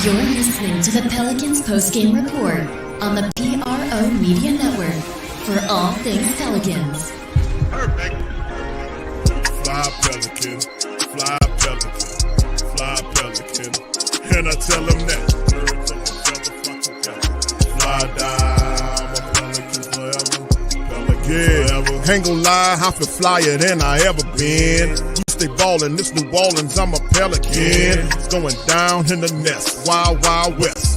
You're listening to the Pelicans Postgame Report on the PRO Media Network for all things Pelicans. Perfect. Fly Pelican, fly Pelican, fly Pelican. And I tell them that. Fly down, I'm a Pelican forever. Pelican forever. Ain't gon' lie, I feel flyer than I ever been. Stay ballin', this New Orleans, I'm a Pelican. It's going down in the nest, wild, wild west.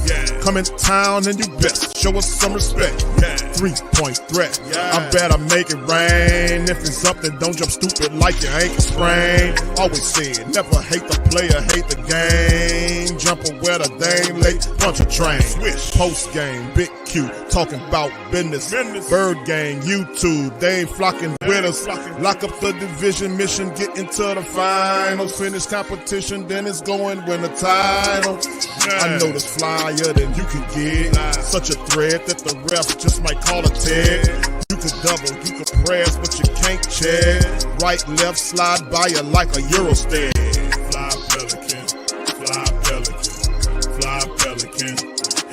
Come in town and you best show us some respect. 3-point threat, I better make it rain. If it's up, then don't jump stupid like your ankle sprain. Always said, never hate the player, hate the game. Jumper where the dame late, bunch of train. Post game, big Q, talking about business. Bird gang, YouTube, they ain't flocking with us. Lock up the division mission, get into the finals. Finish competition, then it's going win the title. I know this flyer than you can get. Such a threat that the ref just might call a tag. You could double, you could press, but you can't check. Right, left, slide by you like a Eurostep. Fly Pelican, fly Pelican, fly Pelican.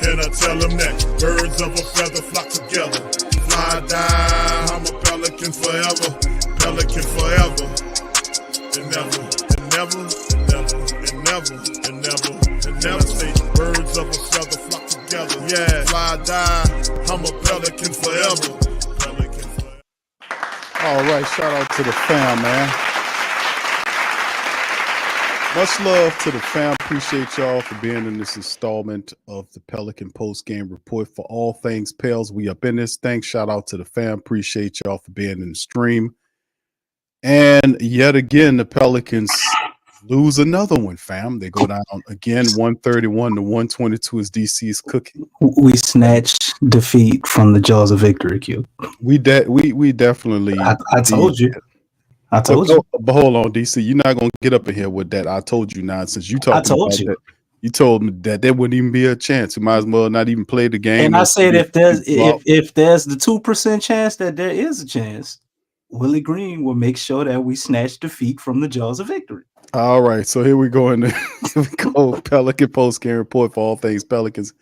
And I tell them that birds of a feather flock together. Fly down, I'm a Pelican forever. Pelican forever. And never, and never, and never, and never, and never, and never say birds of a feather flock together. Yeah, fly die, I'm a Pelican forever. Pelican forever. All right, shout out to the fam, man. Much love to the fam. Appreciate y'all for being in this installment of the Pelican Postgame Report for all things Pels. We up in this thing. Shout out to the fam. Appreciate y'all for being in the stream. And yet again, the Pelicans lose another one, fam. They go down again, 131 to 122 as DC's cooking. We snatched defeat from the jaws of victory, Q. We definitely. I told you. I told you. But hold on, DC. You're not going to get up in here with that I told you nonsense. You talked about that. You told me that there wouldn't even be a chance. You might as well not even play the game. And I said if there's the 2% chance that there is a chance, Willie Green will make sure that we snatch defeat from the jaws of victory. All right, so here we go. Pelican Postgame Report for all things Pelicans.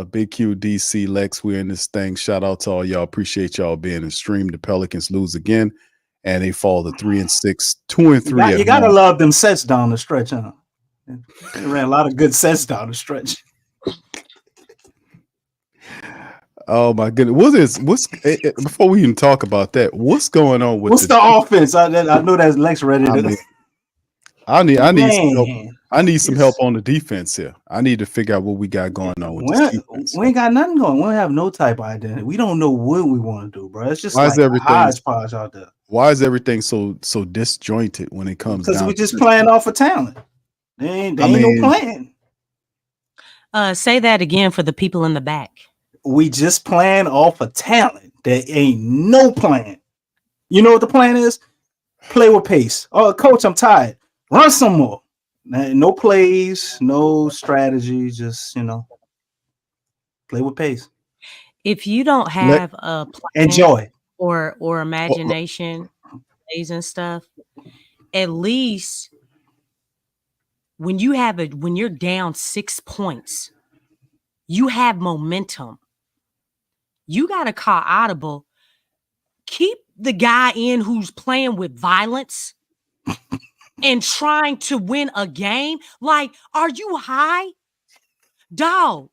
Big Q, DC, Lex, we're in this thing. Shout out to all y'all. Appreciate y'all being in the stream. The Pelicans lose again, and they fall to 3-6, 2-3. You gotta love them sets down the stretch, huh? They ran a lot of good sets down the stretch. Oh my goodness! What's before we even talk about that? What's going on with the offense? I know that's Lex ready to. I need some help. I need some help on the defense here. I need to figure out what we got going on with this defense. We ain't got nothing going. We don't have no type of identity. We don't know what we want to do, bro. It's just hodgepodge out there. Why is everything so disjointed when it comes? Because we're just playing off of talent. There ain't no plan. Say that again for the people in the back. We just playing off of talent. There ain't no plan. You know what the plan is? Play with pace. Oh, coach, I'm tired. Run some more. No plays, no strategy. Just, play with pace. If you don't have a plan enjoy or imagination, plays and stuff, at least when you're down 6 points, you have momentum. You got to call audible. Keep the guy in who's playing with violence and trying to win a game. Like, are you high? Dog,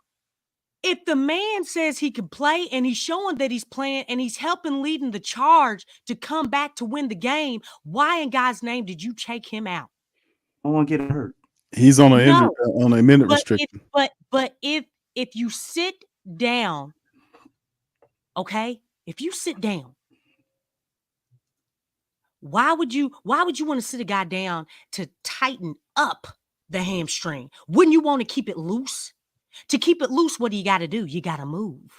if the man says he can play and he's showing that he's playing and he's helping leading the charge to come back to win the game, why in God's name did you take him out? I want to get hurt. He's on a minute restriction. But if you sit down, okay, if you sit down, why would you want to sit a guy down to tighten up the hamstring? Wouldn't you want to keep it loose? To keep it loose, what do you got to do? You got to move.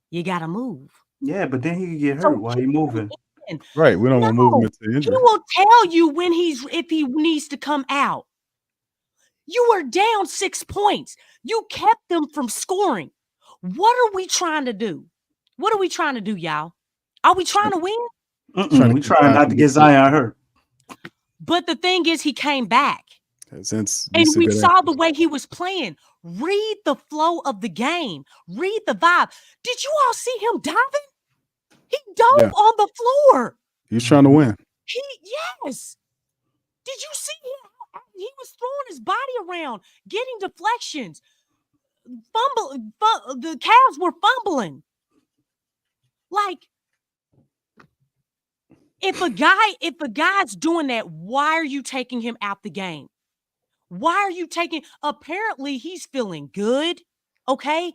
Yeah, but then he can get hurt while he's moving. Right, we don't want to move him into injury. He will tell you if he needs to come out. You were down 6 points. You kept them from scoring. What are we trying to do? What are we trying to do, y'all? Are we trying to win? We trying not to get Zion hurt. But the thing is, he came back. Since And he's a we good saw athlete. the way he was playing. Read the flow of the game. Read the vibe. Did you all see him diving? He dove Yeah. on the floor. He was trying to win. Yes. Did you see him? He was throwing his body around, getting deflections. The Cavs were fumbling. Like, if a guy's doing that, why are you taking him out the game? Why are you taking? Apparently, he's feeling good. Okay,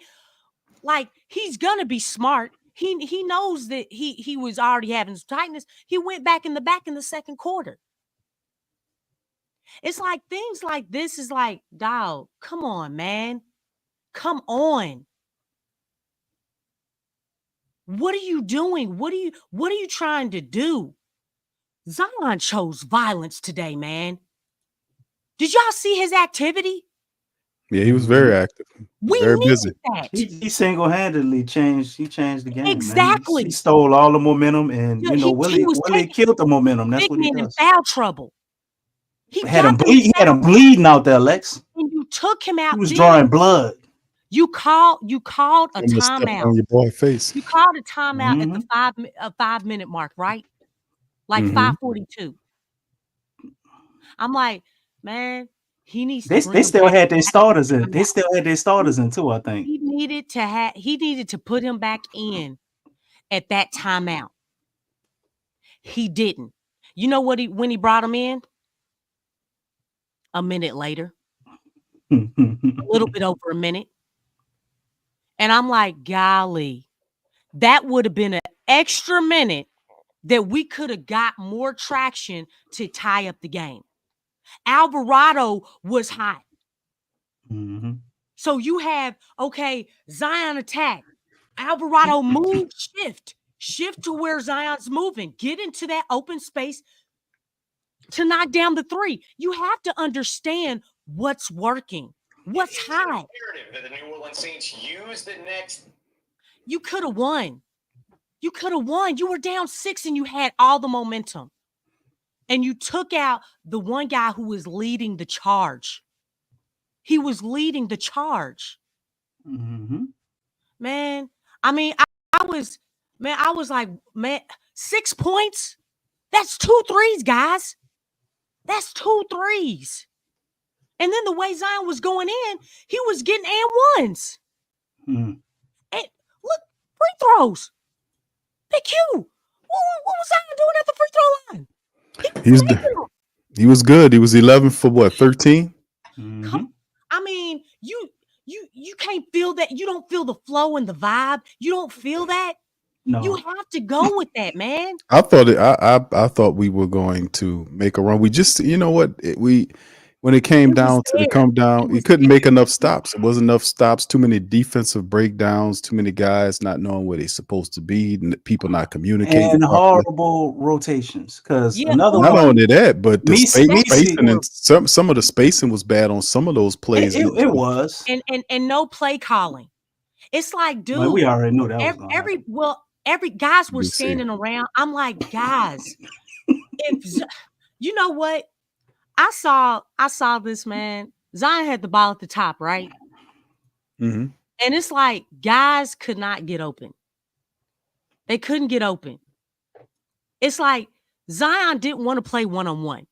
like he's gonna be smart. He knows that he was already having some tightness. He went back in the second quarter. It's like things like this is like, dog, come on, man. Come on. What are you doing? What are you trying to do? Zion chose violence today, man. Did y'all see his activity? Yeah, he was very active. We Very needed busy. that. He single-handedly changed the game. Exactly. Man. He stole all the momentum, and Yeah, he was Willie killed the momentum. That's big what he man in does. foul trouble. He Had him got them bleed. He had him bleeding out there, Lex. and you took him out. He was then. drawing blood. You called a And you stepped timeout. on your boy face. You called a timeout at Mhm. the 5-minute mark, right? Like Mhm. 5:42. I'm like, man, he needs They to bring him still back had their at starters in. timeout. They still had their starters in too, I think. He needed to put him back in at that timeout. He didn't. You know what when he brought him in? A minute later. A little bit over a minute. And I'm like, golly, that would have been an extra minute that we could have got more traction to tie up the game. Alvarado was hot. Mhm. So you have, okay, Zion attack. Alvarado move, shift to where Zion's moving. Get into that open space to knock down the three. You have to understand what's working, what's hot. That the New Orleans Saints use the next. You could have won. You could have won. You were down 6 and you had all the momentum. And you took out the one guy who was leading the charge. He was leading the charge. Mhm. Man, I mean, I was like, man, 6 points? That's 2 threes, guys. That's 2 threes. And then the way Zion was going in, he was getting and ones. Mhm. And look, free throws. Big Q. What was Zion doing at the free throw line? He was good. He was 11 for what, 13? Mhm. I mean, you can't feel that. You don't feel the flow and the vibe. You don't feel that. No. You have to go with that, man. I thought we were going to make a run. We just, you know what, when it came down to the come down, we couldn't make enough stops. It wasn't enough stops. Too many defensive breakdowns. Too many guys not knowing where they're supposed to be. People not communicating. And properly. horrible rotations. Because Yeah, another Not one, only that, but the Messi- spacing and some of the spacing was bad on some of those plays. it was. and no play calling. It's like, dude, Well, we already knew that was going to every guys were We see. standing around. I'm like, guys, you know what? I saw this, man. Zion had the ball at the top, right? Mm-hmm. And it's like guys could not get open. They couldn't get open. It's like Zion didn't want to play one-on-one.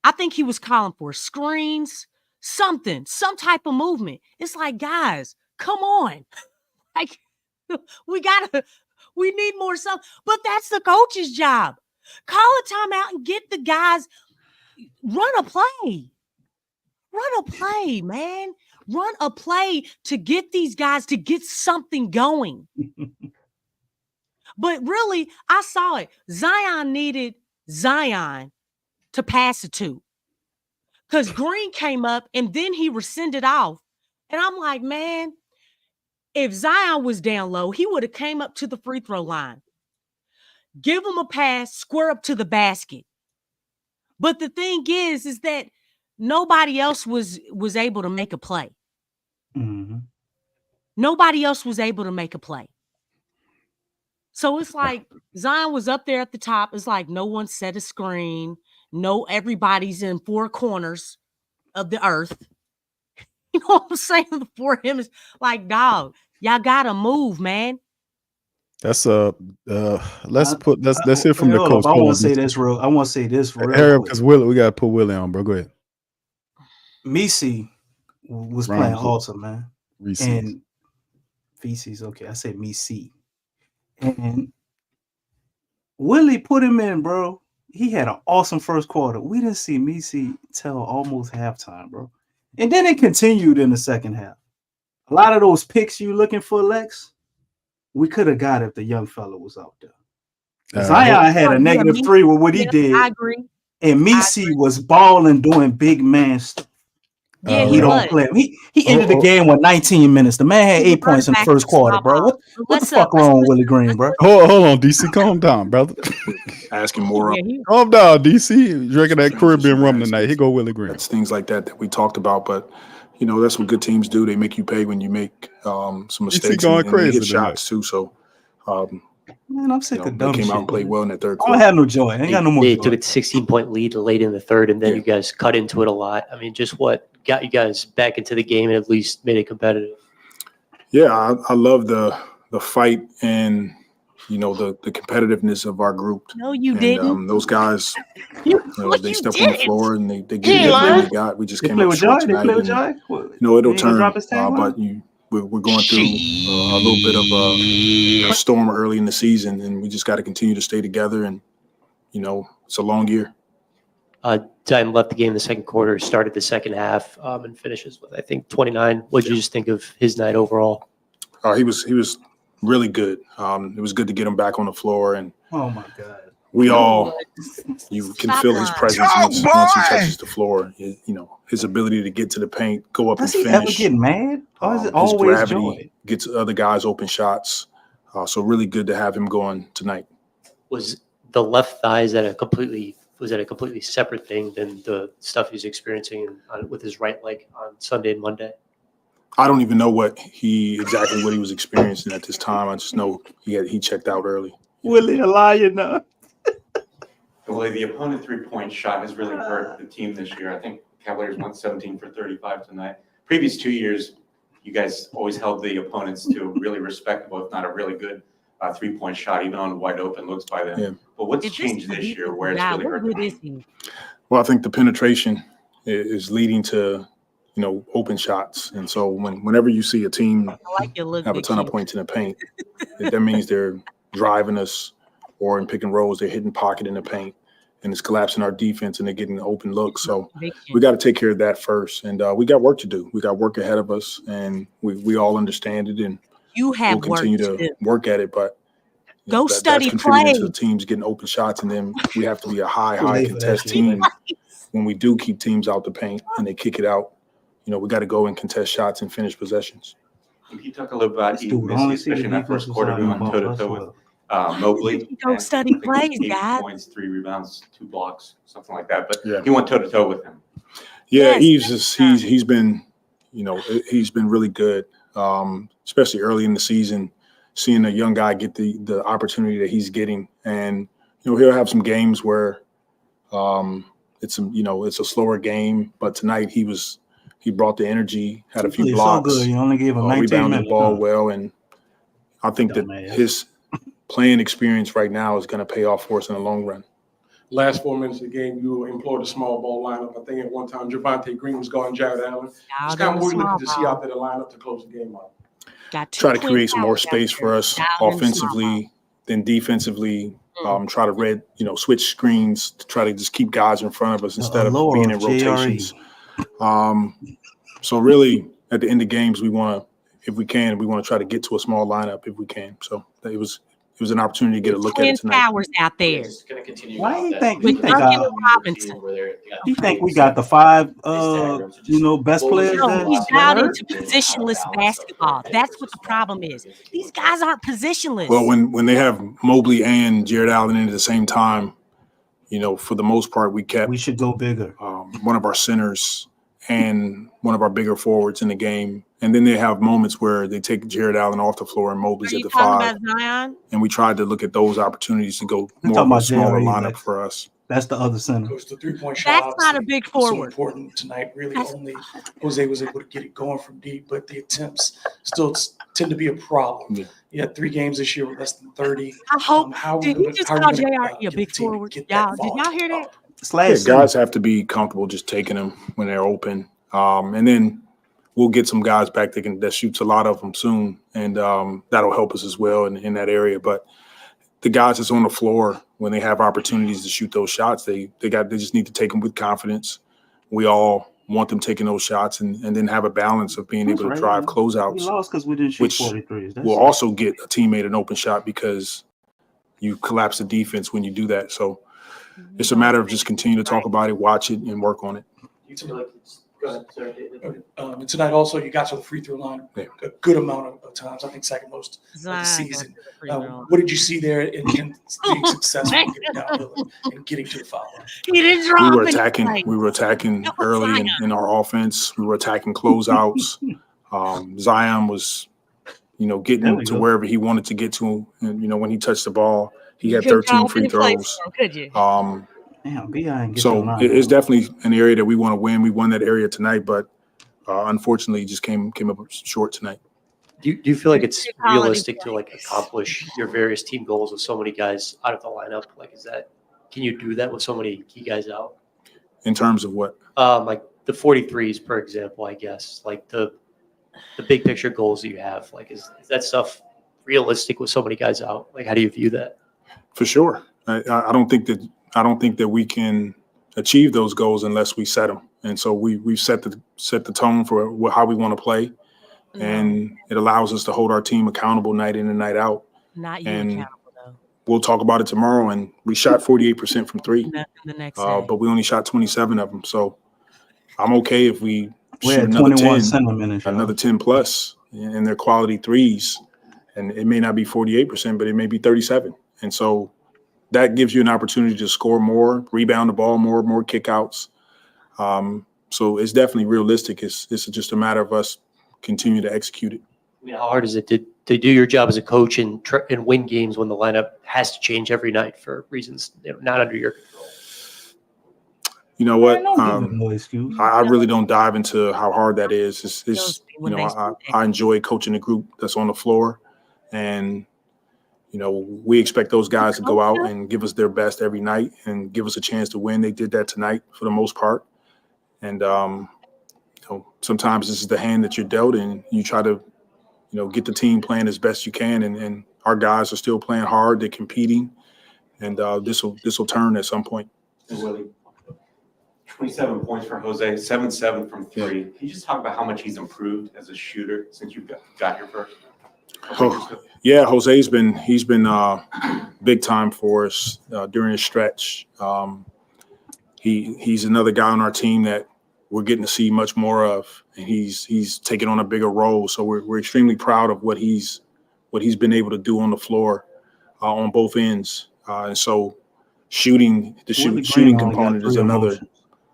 I think he was calling for screens, some type of movement. It's like, guys, come on. Like, we need more stuff. But that's the coach's job. Call a timeout and get the guys, run a play. Run a play, man. Run a play to get these guys to get something going. But really, I saw it. Zion needed Zion to pass it to. Because Green came up and then he rescinded off. And I'm like, man, if Zion was down low, he would have came up to the free throw line. Give him a pass, square up to the basket. But the thing is that nobody else was able to make a play. Mm-hmm. Nobody else was able to make a play. So it's like Zion was up there at the top. It's like no one set a screen. No, everybody's in 4 corners. of the earth. You know what I'm saying? For him, is like, dog, y'all gotta move, man. That's let's hear from the hold coach. up. I want to say this real Harry, quick. because we gotta put Willie on, bro. Go ahead. Misi was Rhymes playing with awesome, man. Reese's. And feces, okay. I said Misi. And Willie put him in, bro. He had an awesome first quarter. We didn't see Misi till almost halftime, bro. And then it continued in the second half. A lot of those picks you looking for, Lex, we could have got if the young fella was out there. Zion had a -3 with what he did. I agree. And Misi was balling, doing big man stuff. Yeah, He don't play. He ended the game with 19 minutes. The man had 8 points in the first quarter, bro. What the fuck wrong with Willie Green, bro? Hold on, DC. Calm down, brother. Asking more. Calm down, DC. Drinking that Caribbean rum tonight. Here go Willie Green. That's things like that we talked about, but you know that's what good teams do. They make you pay when you make some mistakes. Going and crazy hit shots too. So, man, I'm sick of dumb they came shit. out and played well in that third I quarter. don't have no joy. I ain't got no more They joy. took a 16-point lead late in the third, and then you guys cut into it a lot. I mean, just what got you guys back into the game and at least made it competitive? Yeah, I love the fight and the competitiveness of our group. No, you And, didn't. Those guys, they stepped on the didn't. floor and they get everything they got. We just They came play up with short joy. They tonight. play with and, joy. It'll He ain't gonna turn, drop his tag but we're going through a little bit of a storm early in the season, and we just got to continue to stay together. And it's a long year. Time left the game in the second quarter, started the second half, and finishes with, I think, 29. What did you just think of his night overall? He was really good. It was good to get him back on the floor, and Oh my god. you can feel his presence once he touches the floor. His ability to get to the paint, go up Does and he ever finish. get mad? Or is it His always gravity joy? gets other guys open shots. So really good to have him going tonight. Was the left thigh, is that a completely separate thing than the stuff he's experiencing with his right leg on Sunday and Monday? I don't even know what he was experiencing at this time. I just know he checked out early. Willie a liar now. Well, the opponent three-point shot has really hurt the team this year. I think Cavaliers went 17 for 35 tonight. Previous 2 years, you guys always held the opponents to a really respectable, if not a really good three-point shot, even on wide open looks by them. Yeah. But what's changed this year where it's really hurt the team? Well, I think the penetration is leading to open shots, and so whenever you see a team have a ton of points in the paint, that means they're driving us, or in pick and rolls they're hitting pocket in the paint, and it's collapsing our defense, and they're getting open looks. So we got to take care of that first, and we got work to do. We got work ahead of us, and we all understand it, and You have we'll continue work to work at it. But Go study that's contributing play. to the teams getting open shots, and then we have to be a high late for that contest shit, team when we do keep teams out the paint and they kick it out. We got to go and contest shots and finish possessions. Can you talk a little about Dude, I only see the especially in that first defensive quarter, side we of went the ball. toe-to-toe with Mobley. Go and study I think it was plays, 8 guys. points, 3 rebounds, 2 blocks, something like that. But Yeah. he went toe-to-toe with him. Yeah, Yes, he's been really good, especially early in the season. Seeing a young guy get the opportunity that he's getting, and he'll have some games where it's a slower game, but tonight he brought the energy, had a few He's blocks, so good. You only gave him 19 rebounded minutes. the ball well, and I think that Dumbass. his playing experience right now is going to pay off for us in the long run. Last 4 minutes of the game, you employed a small ball lineup. I think at one time Javonte Green was guarding Jared Allen. It's kind of what we're looking to see out there to line up to close the game out. Try to create some more space for us offensively than defensively. Try to switch screens to try to just keep guys in front of us instead of being in rotations. So really, at the end of games, we want to try to get to a small lineup if we can. So it was an opportunity to get a look at it tonight. Powers out there. It's going to continue. Why do you that think With Duncan Robinson. you think we got the 5 best players? No, that- he's that down hurt? into positionless basketball. That's what the problem is. These guys aren't positionless. Well, when they have Mobley and Jared Allen in at the same time, for the most part, we kept We should go bigger. one of our centers and one of our bigger forwards in the game. And then they have moments where they take Jared Allen off the floor and Mobley's Are at you the talking 5. about Zion? And we tried to look at those opportunities to go I'm more talking of a about smaller JRE, lineup Lex. for us. That's the other center. Goes to 3-point shot. That's not a big forward. So important tonight. Really, only Jose was able to get it going from deep, but the attempts still tend to be a problem. Yeah. He had 3 games this year with less than 30. I hope. Did he just call JR a big forward? Did y'all hear that? Yeah, guys have to be comfortable just taking them when they're open, and then we'll get some guys back that shoots a lot of them soon, and that'll help us as well in that area. But the guys that's on the floor, when they have opportunities to shoot those shots, they just need to take them with confidence. We all want them taking those shots and then have a balance of being able to drive closeouts. We lost because we didn't shoot 43s. We'll also get a teammate an open shot because you collapse the defense when you do that. So it's a matter of just continue to talk about it, watch it, and work on it. You feel like go ahead, sir. And tonight also you got to the free throw line Yeah. a good amount of times. I think second most of the season. What did you see there in being successful getting downhill and getting to the foul line? He didn't drop We were attacking early in our offense. We were attacking closeouts. Zion was, getting to wherever he wanted to get to. And, when he touched the ball, he had 13 free throws. Could you? So it's definitely an area that we want to win. We won that area tonight, but unfortunately, just came up short tonight. Do you feel like it's realistic to accomplish your various team goals with so many guys out of the lineup? Can you do that with so many key guys out? In terms of what? Like the 43s, for example, I guess. Like the big picture goals that you have. Is that stuff realistic with so many guys out? How do you view that? For sure. I don't think that we can achieve those goals unless we set them. And so we've set the tone for how we want to play, and it allows us to hold our team accountable night in and night out. Not you accountable though. We'll talk about it tomorrow. And we shot 48% from 3, the next but we only shot 27 of them. So I'm okay if we We're shoot at another 21 10, centimeters. another 10 plus, and they're quality threes, and it may not be 48%, but it may be 37. And so that gives you an opportunity to score more, rebound the ball more kickouts. So it's definitely realistic. It's just a matter of us continue to execute it. How hard is it to do your job as a coach and win games when the lineup has to change every night for reasons not under your control? You know what? No excuse. I really don't dive into how hard that is. I enjoy coaching the group that's on the floor, and we expect those guys to go out and give us their best every night and give us a chance to win. They did that tonight for the most part. And, sometimes this is the hand that you're dealt, and you try to, get the team playing as best you can. And our guys are still playing hard. They're competing. And this will turn at some point. And Willie, 27 points for Jose, 7-7 from 3. Can you just talk about how much he's improved as a shooter since you got here first? Yeah, Jose's been big time for us during his stretch. He's another guy on our team that we're getting to see much more of, and he's taking on a bigger role. So we're extremely proud of what he's been able to do on the floor on both ends. And so shooting component is another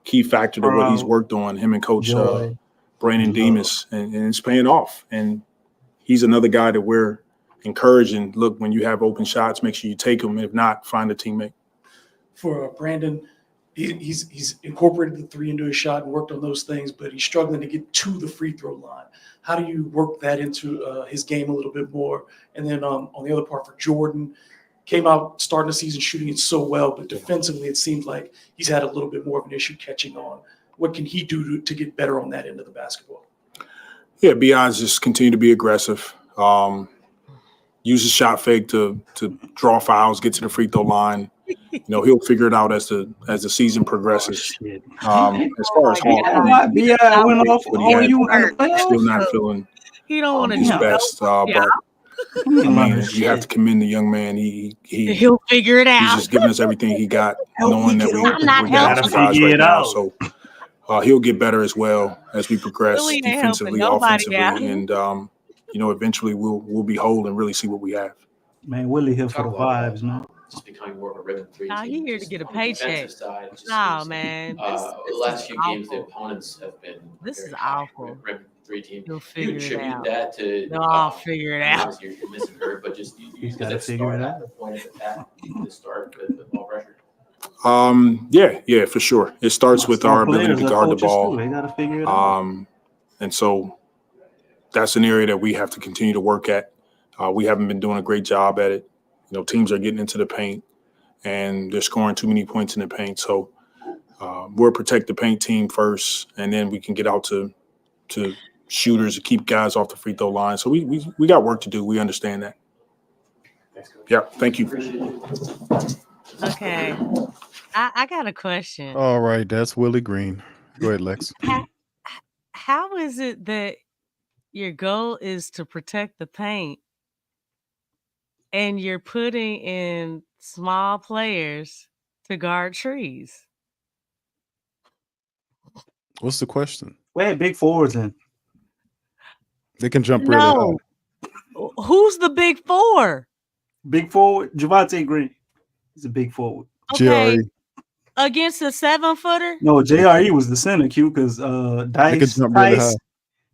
key factor to what he's worked on. Him and Coach Brandon Demas, and it's paying off. And he's another guy that we're encouraging. Look, when you have open shots, make sure you take them. If not, find a teammate. For Brandon, he's incorporated the 3 into his shot and worked on those things, but he's struggling to get to the free throw line. How do you work that into his game a little bit more? And then on the other part for Jordan, came out starting the season shooting it so well, but defensively it seems like he's had a little bit more of an issue catching on. What can he do to get better on that end of the basketball? Yeah, Beyond's just continue to be aggressive. Use his shot fake to draw fouls, get to the free throw line. He'll figure it out as the season progresses. As far as Hawk, still not feeling he don't want to his best. But you have to commend the young man. He'll figure it out. He's just giving us everything he got, knowing that we got some guys figure right it now. out. So he'll get better as well as we progress Really ain't defensively, helping nobody offensively, out. and eventually we'll be whole and really see what we have. Man, Willie here for the vibes, man. Just becoming more of a rhythm 3 Nah, team. he here to get a On the paycheck. defensive side, it just Nah, seems, man. the last few games, the awful. opponents have been This very is high awful. Rhythm 3 team. He'll You figure it attribute out. that to They'll all figure it out. obviously you're missing her, but just He's does gotta that figure start it at out. the point of attack to start the ball pressure? Yeah, for sure. It starts with our ability to guard the ball. They got to figure it out. And so that's an area that we have to continue to work at. We haven't been doing a great job at it. Teams are getting into the paint and they're scoring too many points in the paint. So we'll protect the paint team first, and then we can get out to shooters to keep guys off the free throw line. So we got work to do. We understand that. Yeah, thank you. Okay. I got a question. All right, that's Willie Green. Go ahead, Lex. How is it that your goal is to protect the paint and you're putting in small players to guard trees? What's the question? Where big forwards in? They can jump really high. Who's the big four? Big forward, Javonte Green. He's a big forward. Okay. GRE. Against a 7-footer? No, JRE was the center, Q, because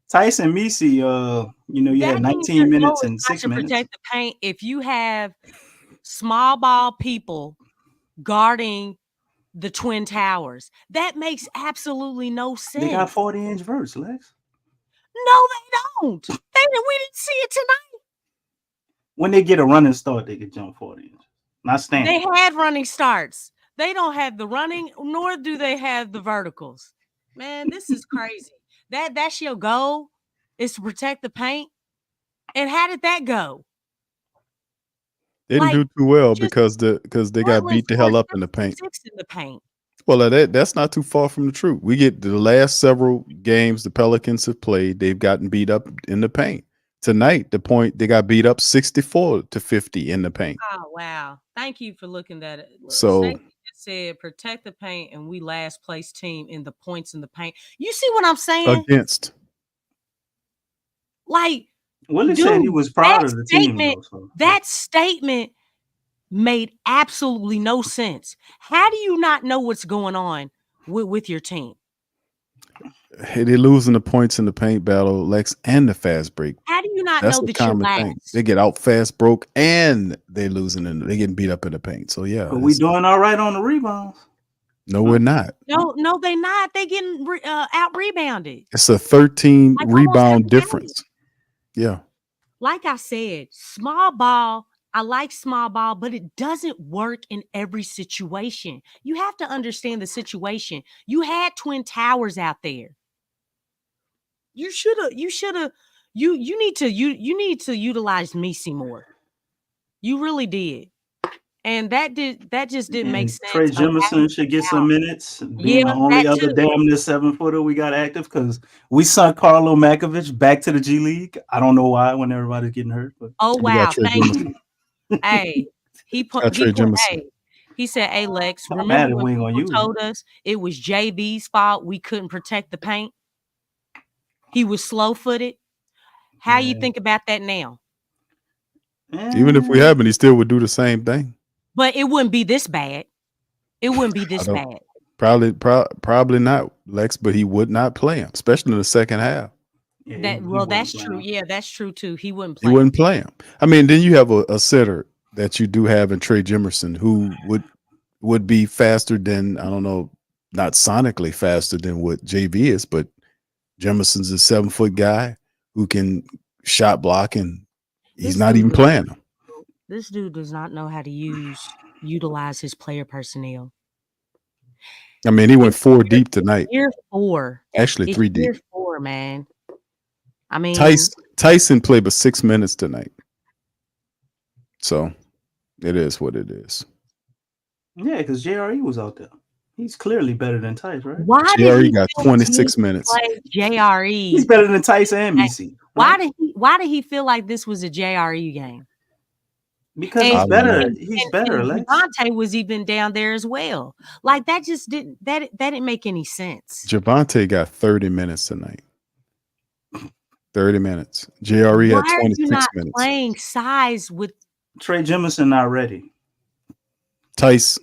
Tice and Misi, you had 19 minutes and 6 minutes. Protect the paint if you have small ball people guarding the Twin Towers. That makes absolutely no sense. They got 40-inch verts, Lex. No, they don't. We didn't see it tonight. When they get a running start, they can jump 40 inches. Not standing. They had running starts. They don't have the running, nor do they have the verticals. Man, this is crazy. That's your goal, is to protect the paint. And how did that go? They didn't do too well because they got beat the hell up in the paint. Well, that's not too far from the truth. We get the last several games the Pelicans have played, they've gotten beat up in the paint. Tonight, they got beat up 64-50 in the paint. Oh, wow. Thank you for looking at it. So just said protect the paint, and we last place team in the points in the paint. You see what I'm saying? Against. Like, Willie said he was proud of the team. That statement made absolutely no sense. How do you not know what's going on with your team? Hey, they're losing the points in the paint battle, Lex, and the fast break. How do you not know that you're last? They get out fast broke and they're losing and they're getting beat up in the paint. So yeah. But we doing all right on the rebounds. No, we're not. No, they're not. They getting out rebounded. It's a 13 rebound difference. Yeah. Like I said, small ball. I like small ball, but it doesn't work in every situation. You have to understand the situation. You had Twin Towers out there. You need to utilize Misi more. You really did. And that just didn't make sense. Trey Jemison should get some minutes. Being the only other damn near 7-footer we got active, because we sent Carlo Makovich back to the G League. I don't know why when everybody's getting hurt. But wow, thank you. Hey, he said, "Hey Lex, remember when you told us it was JV's fault we couldn't protect the paint? He was slow-footed. How you think about that now? Even if we haven't, he still would do the same thing. But it wouldn't be this bad. It wouldn't be this bad. Probably not, Lex. But he would not play him, especially in the second half. That's true. Yeah, that's true too. He wouldn't play. He wouldn't play him. I mean, then you have a sitter that you do have in Trey Jemison who would be faster than, I don't know, not sonically faster than what JV is, but Jemison's a 7-foot guy who can shot block, and he's not even playing him. This dude does not know how to utilize his player personnel. I mean, he went 4 deep tonight. Year 4. Actually, 3 deep. Year 4, man. I mean, Tyson played but 6 minutes tonight. So it is what it is. Yeah, because JRE was out there. He's clearly better than Tice, right? JRE got 26 minutes. JRE. He's better than Tice and Misi. Right? Why did he feel like this was a JRE game? Because he's better. He's better. Javonte was even down there as well. Like that just didn't make any sense. Javonte got 30 minutes tonight. 30 minutes. JRE had 26 minutes. Playing size with Trey Jemison not ready. Tice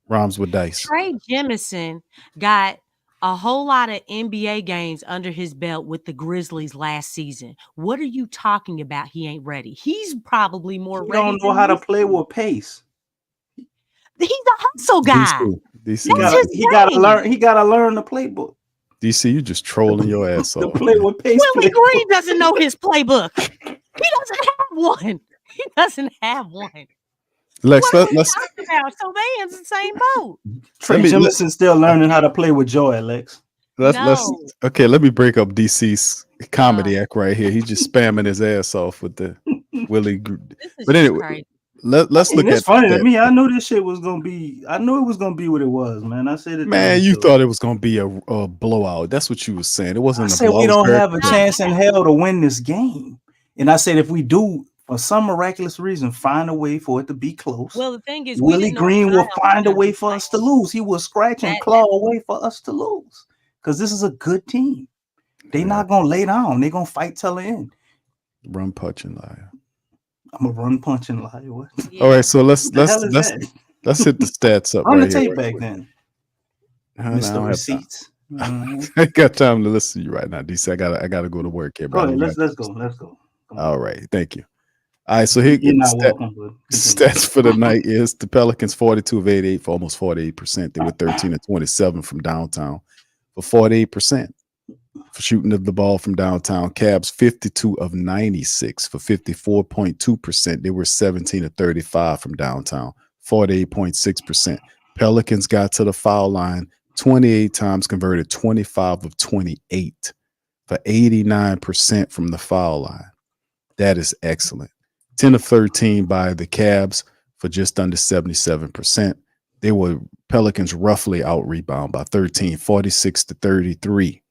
rhymes with dice. Trey Jemison got a whole lot of NBA games under his belt with the Grizzlies last season. What are you talking about? He ain't ready. He's probably more ready. He don't know how to play with pace. He's a hustle guy. DC, he gotta learn the playbook. DC, you just trolling your ass The off. play with pace. Willie Green doesn't know his playbook. He doesn't have one. He doesn't have one. Lex, what let's talking about? So they in the same boat. Trey Jemison still learning how to play with joy, Lex. Let me break up DC's comedy act right here. He's just spamming his ass off with the Willie. But anyway, let's look at. It's funny to me. I knew this shit was gonna be. I knew it was gonna be what it was, man. I said it. Man, you thought it was gonna be a blowout. That's what you were saying. It wasn't. I said we don't have a chance in hell to win this game, and I said if we do, for some miraculous reason, find a way for it to be close. Well, the thing is, Willie Green will find a way for us to lose. He will scratch and claw a way for us to lose. Because this is a good team. They're not gonna lay down. They're gonna fight till the end. Run, punch, and liar. I'm a run, punch, and liar. What? Yeah. All right, so let's hit the stats up. On right the tape here, back quick. then. Mr. Receipts. I ain't got time to listen to you right now, DC. I gotta go to work here. Go ahead, let's go. All right, thank you. All right, so here stats for the night is the Pelicans 42 of 88 for almost 48%. They were 13 of 27 from downtown for 48% for shooting of the ball from downtown. Cavs 52 of 96 for 54.2%. They were 17 of 35 from downtown, 48.6%. Pelicans got to the foul line 28 times, converted 25 of 28 for 89% from the foul line. That is excellent. 10 of 13 by the Cavs for just under 77%. They were Pelicans roughly out rebound by 13, 46 to 33.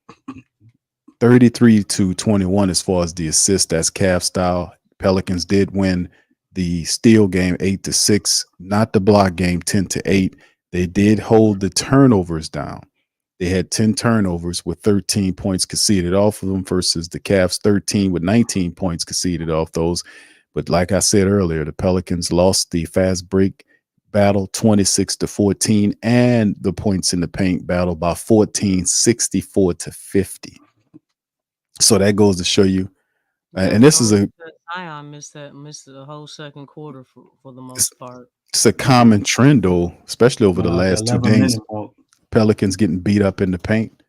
33 to 21 as far as the assist. That's Cavs style. Pelicans did win the steal game 8-6, not the block game 10-8. They did hold the turnovers down. They had 10 turnovers with 13 points conceded off of them versus the Cavs 13 with 19 points conceded off those. But like I said earlier, the Pelicans lost the fast break battle 26-14 and the points in the paint battle by 14, 64-50. So that goes to show you. And this is Zion missed the whole second quarter for the most part. It's a common trend, though, especially over the last 2 games. Pelicans getting beat up in the paint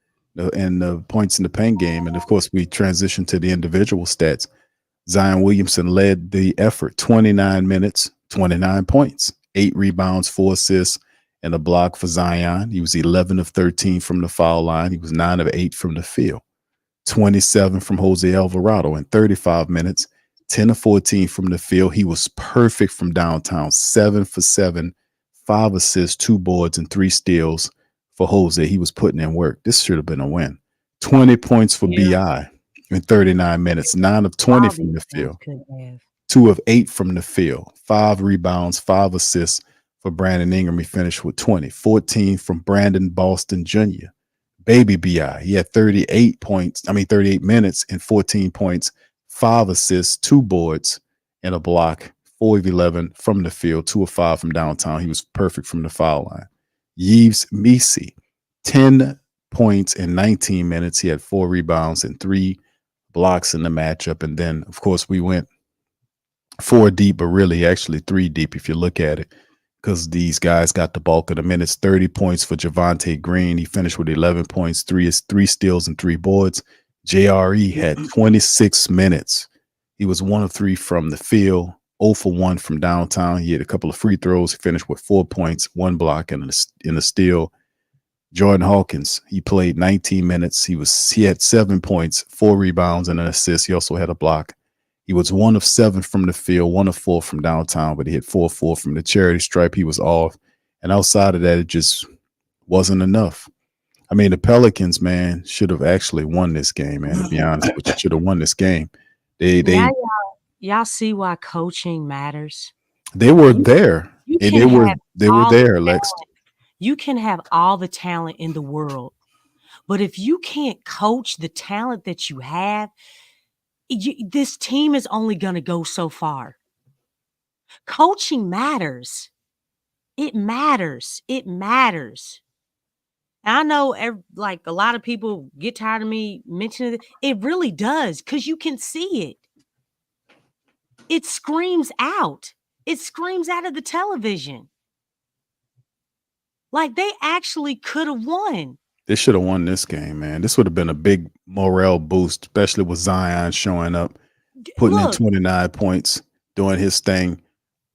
and the points in the paint game. And of course, we transition to the individual stats. Zion Williamson led the effort, 29 minutes, 29 points, 8 rebounds, 4 assists, and a block for Zion. He was 11 of 13 from the foul line. He was 9 of 8 from the field, 27 from Jose Alvarado in 35 minutes, 10 of 14 from the field. He was perfect from downtown, 7 for 7, 5 assists, 2 boards, and 3 steals for Jose. He was putting in work. This should have been a win. 20 points for BI in 39 minutes, 9 of 20 from the field, 2 of 8 from the field, 5 rebounds, 5 assists for Brandon Ingram. He finished with 20, 14 from Brandon Boston Jr. Baby BI. He had 38 minutes and 14 points, 5 assists, 2 boards, and a block, 4 of 11 from the field, 2 of 5 from downtown. He was perfect from the foul line. Yves Missi, 10 points in 19 minutes. He had 4 rebounds and 3 blocks in the matchup. And then, of course, we went 4 deep, but really actually 3 deep if you look at it, because these guys got the bulk of the minutes. 30 points for Javonte Green. He finished with 11 points, 3 steals, and 3 boards. JRE had 26 minutes. He was 1 of 3 from the field, 0 for 1 from downtown. He had a couple of free throws. He finished with 4 points, 1 block, and a steal. Jordan Hawkins, he played 19 minutes. He had 7 points, 4 rebounds, and an assist. He also had a block. He was 1 of 7 from the field, 1 of 4 from downtown, but he hit 4-4 from the charity stripe. He was off. And outside of that, it just wasn't enough. I mean, the Pelicans, man, should have actually won this game, man, to be honest, but you should have won this game. Y'all see why coaching matters. They were there. And they were there, Lex. You can have all the talent in the world, but if you can't coach the talent that you have, this team is only going to go so far. Coaching matters. It matters. It matters. I know like a lot of people get tired of me mentioning it. It really does, because you can see it. It screams out. It screams out of the television. Like they actually could have won. They should have won this game, man. This would have been a big morale boost, especially with Zion showing up, putting in 29 points, doing his thing.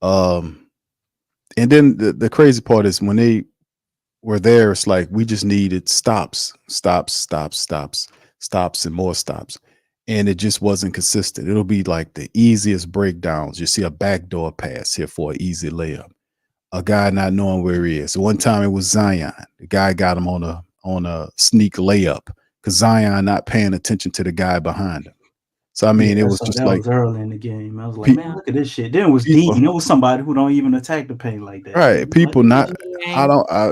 And then the crazy part is when they were there, it's like we just needed stops, and more stops. And it just wasn't consistent. It'll be like the easiest breakdowns. You see a backdoor pass here for an easy layup. A guy not knowing where he is. One time it was Zion. The guy got him on a sneak layup because Zion not paying attention to the guy behind him. So I mean, it was just that like was early in the game. I was like, man, look at this shit. Then it was Dean. It was somebody who don't even attack the paint like that. right. People not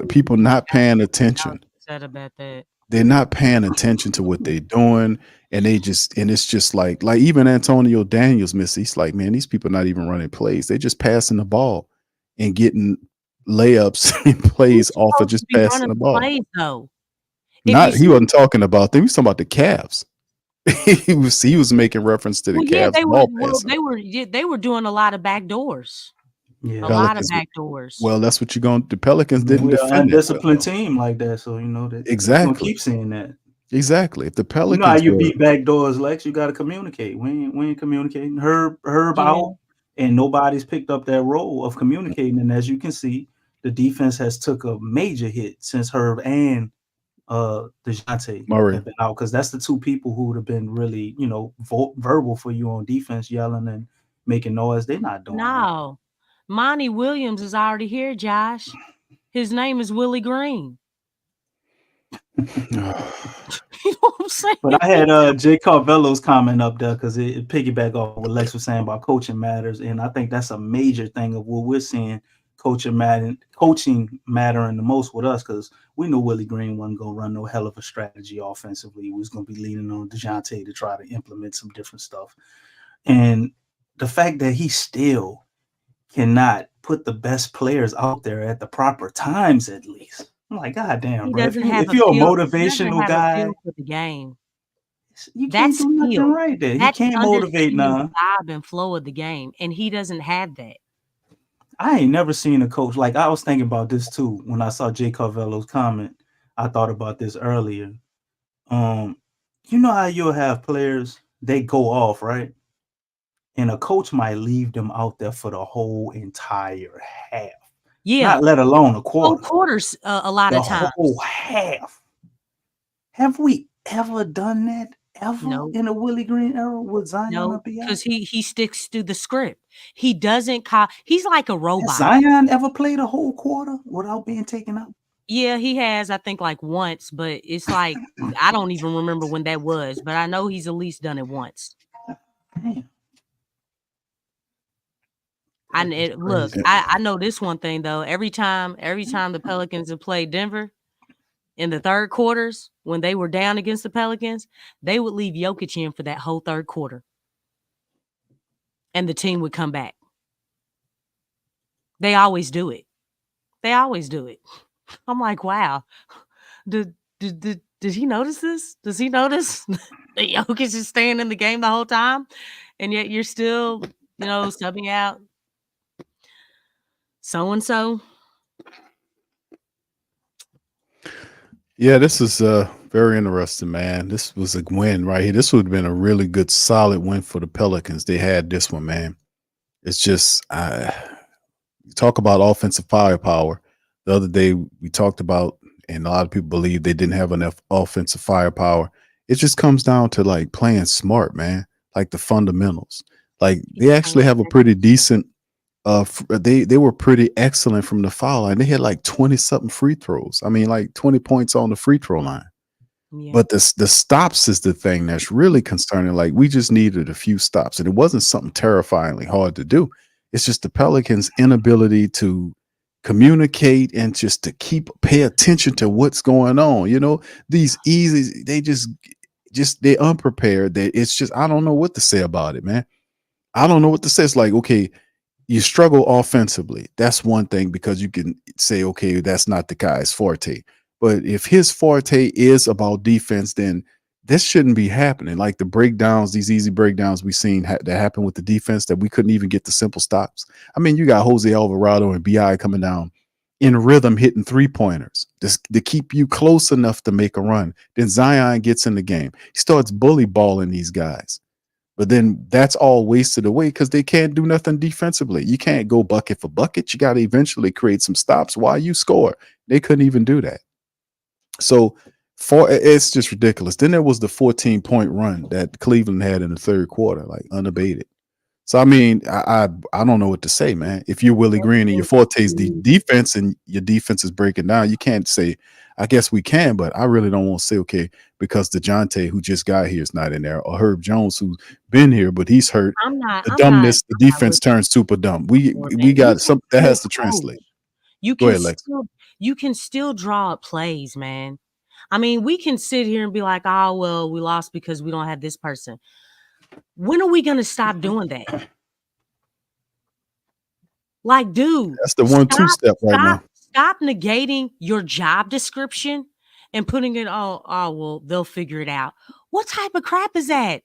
people not paying attention. Said about that. They're not paying attention to what they're doing, and it's just like even Antonio Daniels missed. He's like, man, these people not even running plays. They just passing the ball and getting layups and plays off of just passing the ball. Plays, though. He wasn't talking about them. He was talking about the Cavs. he was making reference to the Cavs. They were doing a lot of back doors. Yeah, a lot of back doors. Well, that's what you're going to. The Pelicans didn't defend an undisciplined team like that, so you know that exactly. Keep saying that. Exactly. If the Pelicans, you know how you beat back doors, Lex, you got to communicate. We ain't communicating. Herb out, and nobody's picked up that role of communicating. And as you can see, the defense has took a major hit since Herb and DeJounte Murray have been out, because that's the two people who would have been really, verbal for you on defense, yelling and making noise. They're not doing that. Monty Williams is already here, Josh. His name is Willie Green. You know what I'm saying? But I had Jay Carvello's comment up there because it piggyback off what Lex was saying about coaching matters, and I think that's a major thing of what we're seeing. Coaching mattering the most with us, because we knew Willie Green wasn't going to run no hell of a strategy offensively. He was going to be leaning on DeJounte to try to implement some different stuff. And the fact that he still cannot put the best players out there at the proper times, at least. I'm like, God damn, bro. If you're a motivational guy for the game, you can't do nothing right there. He can't motivate now. The vibe and flow of the game, and he doesn't have that. I ain't never seen a coach. Like, I was thinking about this too when I saw Jay Carvello's comment. I thought about this earlier. You know how you'll have players, they go off, right? And a coach might leave them out there for the whole entire half. Yeah. Not let alone a quarter. Whole quarters a lot of times. The whole half. Have we ever done that? Ever in a Willie Green era with Zion? No, because he sticks to the script. He doesn't call. He's like a robot. Has Zion ever played a whole quarter without being taken out? Yeah, he has. I think like once, but it's like I don't even remember when that was. But I know he's at least done it once. Damn. I know this one thing though. Every time the Pelicans have played Denver in the third quarters, when they were down against the Pelicans, they would leave Jokic in for that whole third quarter, and the team would come back. They always do it. I'm like, wow. Did he notice this? Does he notice that Jokic is staying in the game the whole time, and yet you're still, subbing out so-and-so? Yeah, this is very interesting, man. This was a win right here. This would have been a really good, solid win for the Pelicans. They had this one, man. It's just, you talk about offensive firepower. The other day we talked about, and a lot of people believe they didn't have enough offensive firepower. It just comes down to like playing smart, man, like the fundamentals. Like they actually have a pretty decent they were pretty excellent from the foul line. They had like 20-something free throws. I mean, like 20 points on the free throw line. Yeah. But the stops is the thing that's really concerning. Like we just needed a few stops, and it wasn't something terrifyingly hard to do. It's just the Pelicans' inability to communicate and just to pay attention to what's going on. These easy, they're unprepared. It's just, I don't know what to say about it, man. I don't know what to say. It's like, okay, you struggle offensively. That's one thing, because you can say, okay, that's not the guy's forte. But if his forte is about defense, then this shouldn't be happening. Like the breakdowns, these easy breakdowns we've seen that happen with the defense, that we couldn't even get the simple stops. I mean, you got Jose Alvarado and BI coming down in rhythm hitting 3-pointers to keep you close enough to make a run. Then Zion gets in the game. He starts bully balling these guys. But then that's all wasted away because they can't do nothing defensively. You can't go bucket for bucket. You got to eventually create some stops while you score. They couldn't even do that. So it's just ridiculous. Then there was the 14-point run that Cleveland had in the third quarter, like unabated. So I mean, I don't know what to say, man. If you're Willie Green and your forte is the defense and your defense is breaking down, you can't say, I guess we can, but I really don't want to say, okay, because DeJounte, who just got here, is not in there, or Herb Jones, who's been here, but he's hurt. The defense turns super dumb. We got some that has to translate. You can still draw up plays, man. I mean, we can sit here and be like, oh, well, we lost because we don't have this person. When are we going to stop doing that? Like, dude, that's the 1-2 step right now. Stop negating your job description and putting it, oh, well, they'll figure it out. What type of crap is that?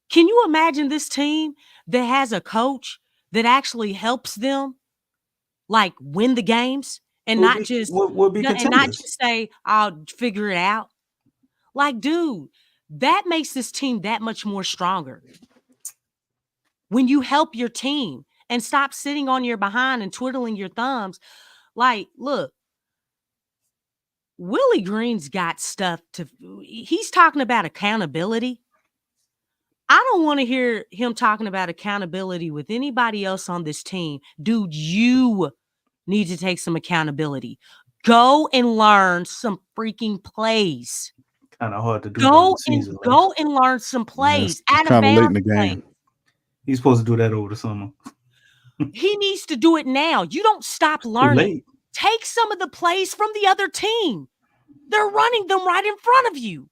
Can you imagine this team that has a coach that actually helps them, like, win the games and not just say, I'll figure it out? Like, dude, that makes this team that much more stronger. When you help your team and stop sitting on your behind and twiddling your thumbs. Like, look, Willie Green's got stuff he's talking about accountability. I don't want to hear him talking about accountability with anybody else on this team. Dude, you need to take some accountability. Go and learn some freaking plays. Kind of hard to do. Go and learn some plays. Kind of late in the game. He's supposed to do that over the summer. He needs to do it now. You don't stop learning. Take some of the plays from the other team. They're running them right in front of you.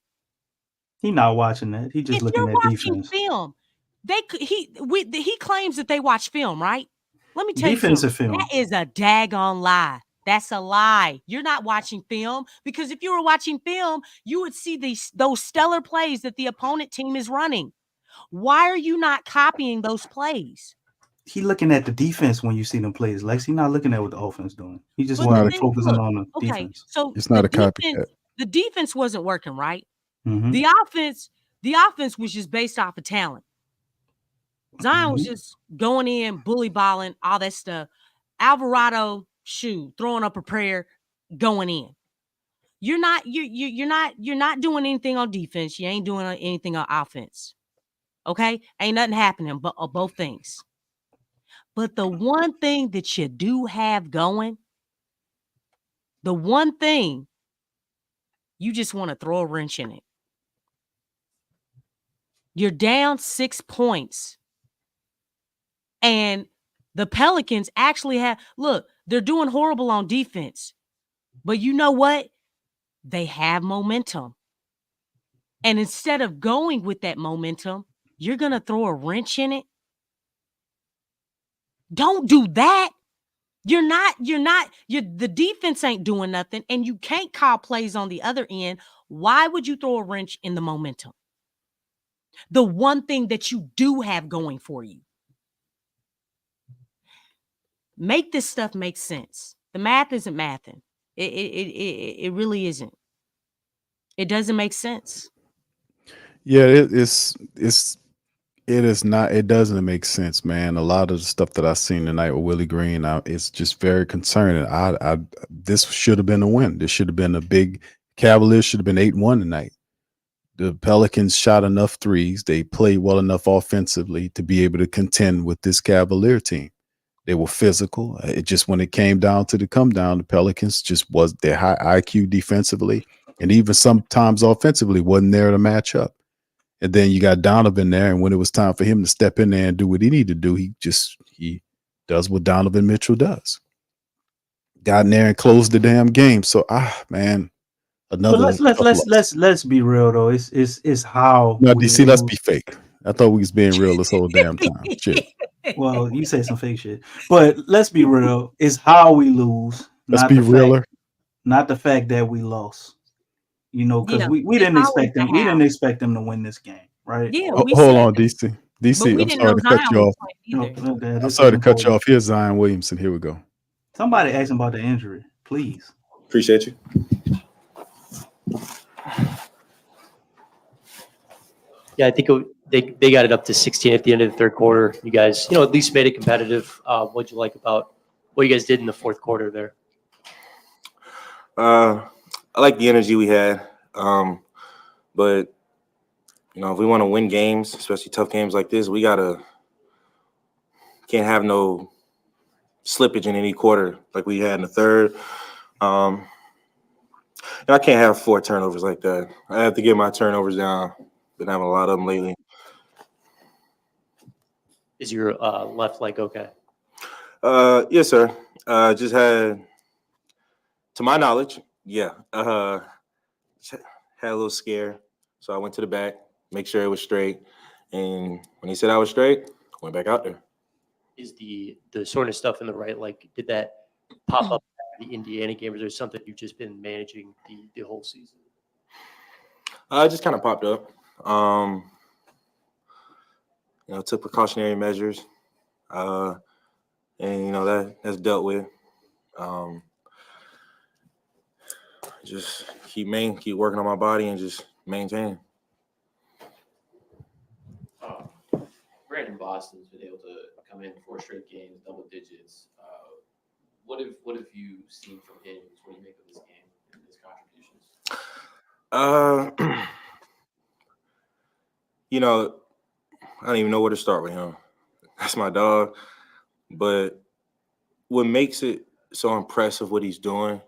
He's not watching that. He's just looking at defense. Film. He claims that they watch film, right? Let me tell defensive you, film. That is a daggone lie. That's a lie. You're not watching film, because if you were watching film, you would see those stellar plays that the opponent team is running. Why are you not copying those plays? He looking at the defense when you see them plays, Lex. He's not looking at what the offense doing. He just wanted to focus on the defense. So it's not a copycat. The defense wasn't working, right? Mm-hmm. The offense was just based off of talent. Zion was just going in, bully balling, all that stuff. Alvarado, throwing up a prayer, going in. You're not doing anything on defense. You ain't doing anything on offense. Okay? Ain't nothing happening but both things. But the one thing that you do have going, the one thing, you just want to throw a wrench in it. You're down 6 points. And the Pelicans actually they're doing horrible on defense. But you know what? They have momentum. And instead of going with that momentum, you're going to throw a wrench in it. Don't do that. The defense ain't doing nothing, and you can't call plays on the other end. Why would you throw a wrench in the momentum? The one thing that you do have going for you. Make this stuff make sense. The math isn't mathing. It really isn't. It doesn't make sense. Yeah, it is not. It doesn't make sense, man. A lot of the stuff that I've seen tonight with Willie Green, it's just very concerning. This should have been a win. This should have been a big. Cavaliers should have been 8-1 tonight. The Pelicans shot enough threes. They played well enough offensively to be able to contend with this Cavalier team. They were physical. It just, when it came down to the come down, the Pelicans just was their high IQ defensively, and even sometimes offensively wasn't there to match up. And then you got Donovan there, and when it was time for him to step in there and do what he needed to do, he does what Donovan Mitchell does. Got in there and closed the damn game. So man, another. Let's be real though. It's how. No, DC, let's be fake. I thought we was being real this whole damn time. Shit. Well, you say some fake shit, but let's be real. It's how we lose. Let's be realer. Not the fact that we lost. You know, because we didn't expect them. We didn't expect them to win this game, right? Yeah. Hold on, DC. DC, I'm sorry to cut you off. I'm sorry to cut you off. Here's Zion Williamson. Here we go. Somebody ask him about the injury, please. Appreciate you. Yeah, I think they got it up to 16 at the end of the third quarter. You guys, at least made it competitive. What'd you like about what you guys did in the fourth quarter there? I like the energy we had, but if we want to win games, especially tough games like this, we can't have no slippage in any quarter like we had in the third. And I can't have 4 turnovers like that. I have to get my turnovers down. Been having a lot of them lately. Is your left leg okay? Yes, sir. Just had, to my knowledge, yeah. Had a little scare, so I went to the back, make sure it was straight, and when he said I was straight, went back out there. Is the sort of stuff in the right leg, did that pop up at the Indiana game, or is there something you've just been managing the whole season? It just kind of popped up. Took precautionary measures, and that's dealt with. Just keep working on my body and just maintain. Brandon Boston's been able to come in 4 straight games, double digits. What have you seen from him? What do you make of this game and his contributions? I don't even know where to start with him. That's my dog. But what makes it so impressive what he's doing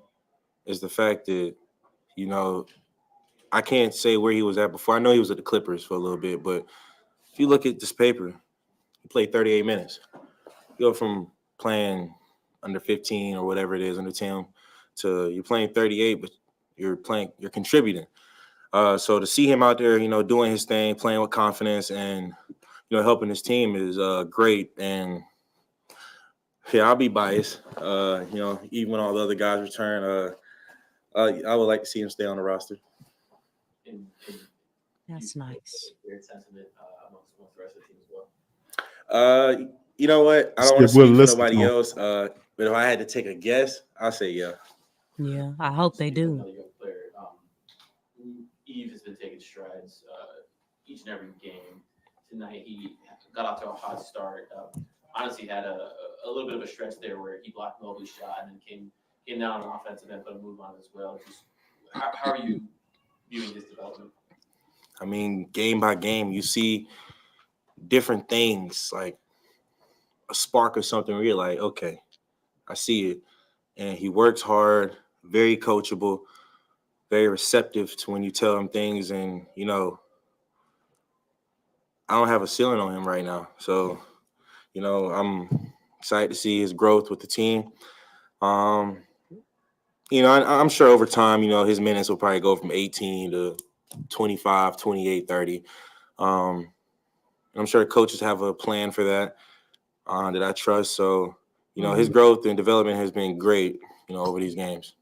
is the fact that, I can't say where he was at before. I know he was at the Clippers for a little bit, but if you look at this paper, he played 38 minutes. You go from playing under 15 or whatever it is, under 10, to you're playing 38, but you're contributing. So to see him out there, doing his thing, playing with confidence, and helping his team is great. And yeah, I'll be biased. Even when all the other guys return, I would like to see him stay on the roster. That's nice. Sentiment amongst the rest of the team as well. You know what? I don't want to speak for nobody else. But if I had to take a guess, I'll say yeah. Yeah, I hope they do. Another young player. Eve has been taking strides each and every game. Tonight he got off to a hot start. Honestly, had a little bit of a stretch there where he blocked Mobley's shot and then came down on offensive end, put a move on as well. Just how are you viewing his development? I mean, game by game, you see different things, like a spark or something where you're like, okay, I see it. And he works hard, very coachable, very receptive to when you tell him things. And, I don't have a ceiling on him right now. So, I'm excited to see his growth with the team. I'm sure over time, his minutes will probably go from 18 to 25, 28, 30. I'm sure coaches have a plan for that I trust. So, his growth and development has been great, over these games.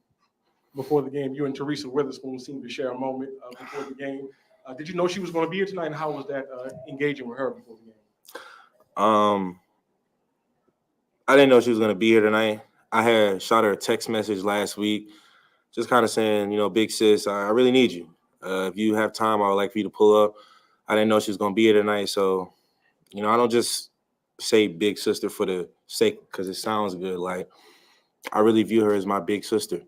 Before the game, you and Teresa Witherspoon seemed to share a moment before the game. Did you know she was going to be here tonight, and how was that engaging with her before the game? I didn't know she was going to be here tonight. I had shot her a text message last week, just kind of saying, big sis, I really need you. If you have time, I would like for you to pull up. I didn't know she was going to be here tonight. So, I don't just say big sister for the sake because it sounds good. Like, I really view her as my big sister.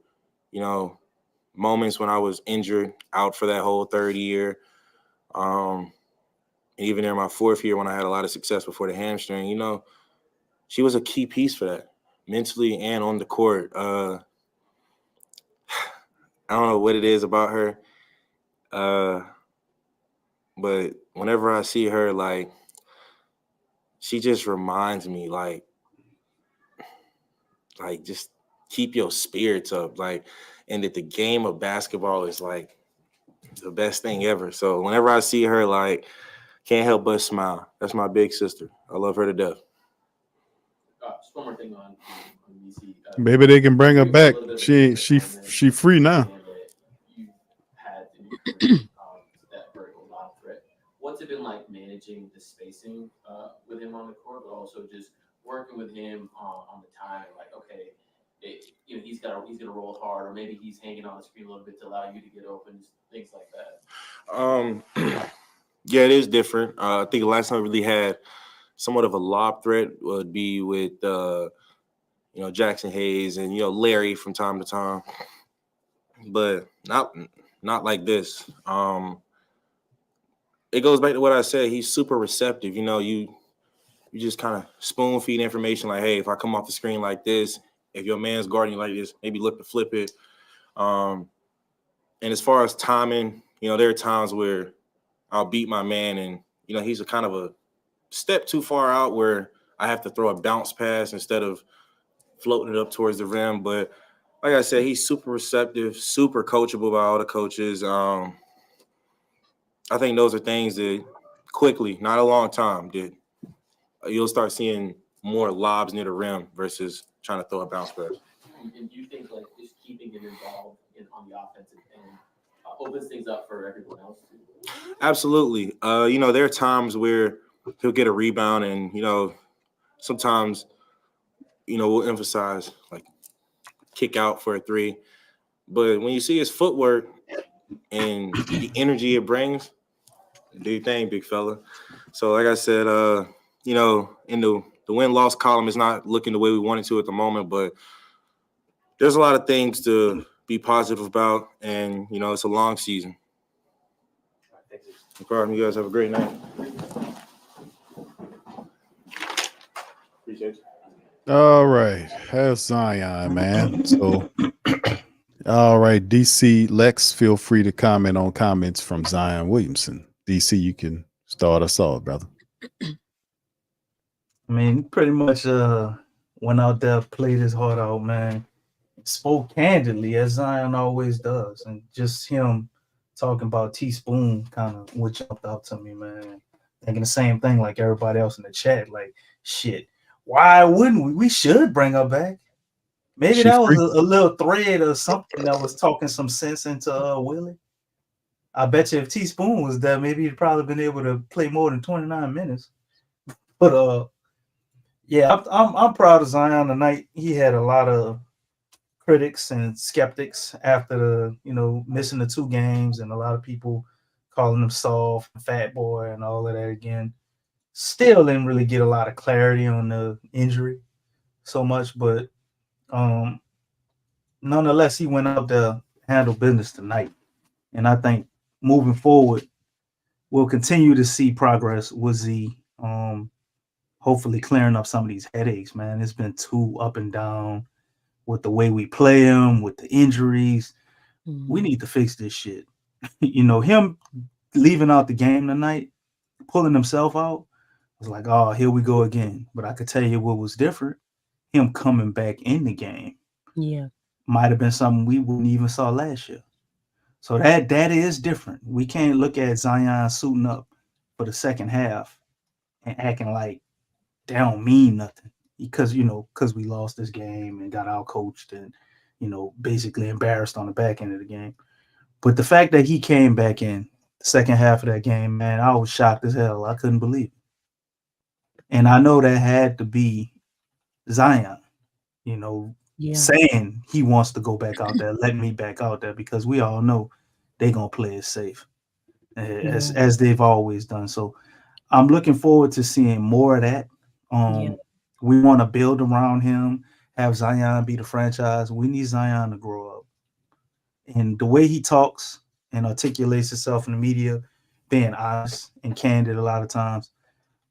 Moments when I was injured, out for that whole third year, even in my fourth year when I had a lot of success before the hamstring, she was a key piece for that, mentally and on the court. I don't know what it is about her, but whenever I see her, like, she just reminds me, like just keep your spirits up, like, and that the game of basketball is like the best thing ever. So whenever I see her, like, can't help but smile. That's my big sister. I love her to death. Just one more thing on DC. Maybe they can bring her back. She free now. You had that vertical lob threat. What's it been like managing the spacing with him on the court, but also just working with him on the time? Like, okay, he's gonna roll hard, or maybe he's hanging on the screen a little bit to allow you to get open, things like that. Yeah, it is different. I think the last time we really had somewhat of a lob threat would be with Jackson Hayes and Larry from time to time, but not like this. It goes back to what I said. He's super receptive. You just kind of spoon feed information like, hey, if I come off the screen like this, if your man's guarding you like this, maybe look to flip it. And as far as timing, there are times where I'll beat my man and, he's a kind of a step too far out where I have to throw a bounce pass instead of floating it up towards the rim. But like I said, he's super receptive, super coachable by all the coaches. I think those are things that quickly, not a long time, that you'll start seeing more lobs near the rim versus trying to throw a bounce pass. And do you think just keeping him involved on the offensive end opens things up for everyone else too? Absolutely. There are times where he'll get a rebound and, sometimes, we'll emphasize like kick out for a three. But when you see his footwork and the energy it brings, do your thing, big fella. So like I said, in the win-loss column, it's not looking the way we want it to at the moment, but there's a lot of things to be positive about, and, it's a long season. No problem. You guys have a great night. Appreciate you. All right. How's Zion, man? So, all right, DC Lex, feel free to comment on comments from Zion Williamson. DC, you can start us off, brother. I mean, pretty much went out there, played his heart out, man. Spoke candidly, as Zion always does. And just him talking about Teaspoon kind of what jumped out to me, man. Thinking the same thing like everybody else in the chat. Like, shit, why wouldn't we? We should bring her back. Maybe that was a little thread or something that was talking some sense into Willie. I bet you if Teaspoon was there, maybe he'd probably been able to play more than 29 minutes. But yeah, I'm proud of Zion tonight. He had a lot of critics and skeptics after the missing the 2 games, and a lot of people calling him soft, fat boy, and all of that again. Still didn't really get a lot of clarity on the injury so much, but nonetheless, he went out to handle business tonight. And I think moving forward, we'll continue to see progress with Z, hopefully clearing up some of these headaches, man. It's been too up and down with the way we play him, with the injuries. We need to fix this shit. Him leaving out the game tonight, pulling himself out, was like, oh, here we go again. But I could tell you what was different. Him coming back in the game. Yeah. Might have been something we wouldn't even saw last year. So that is different. We can't look at Zion suiting up for the second half and acting like they don't mean nothing because we lost this game and got out-coached and, basically embarrassed on the back end of the game. But the fact that he came back in the second half of that game, man, I was shocked as hell. I couldn't believe it. And I know that had to be Zion, saying he wants to go back out there, let me back out there, because we all know they're going to play it safe as they've always done. So I'm looking forward to seeing more of that. We want to build around him, have Zion be the franchise. We need Zion to grow up. And the way he talks and articulates himself in the media, being honest and candid a lot of times,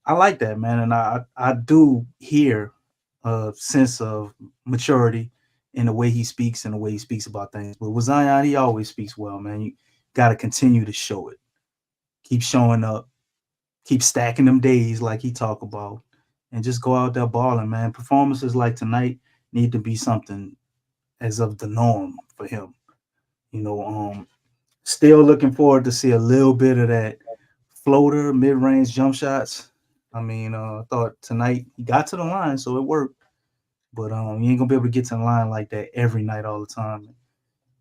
I like that, man. And I do hear a sense of maturity in the way he speaks and the way he speaks about things. But with Zion, he always speaks well, man. You got to continue to show it. Keep showing up. Keep stacking them days like he talk about. And just go out there balling, man. Performances like tonight need to be something as of the norm for him. Still looking forward to see a little bit of that floater, mid-range jump shots. I mean, I thought tonight he got to the line, so it worked. But you ain't going to be able to get to the line like that every night all the time.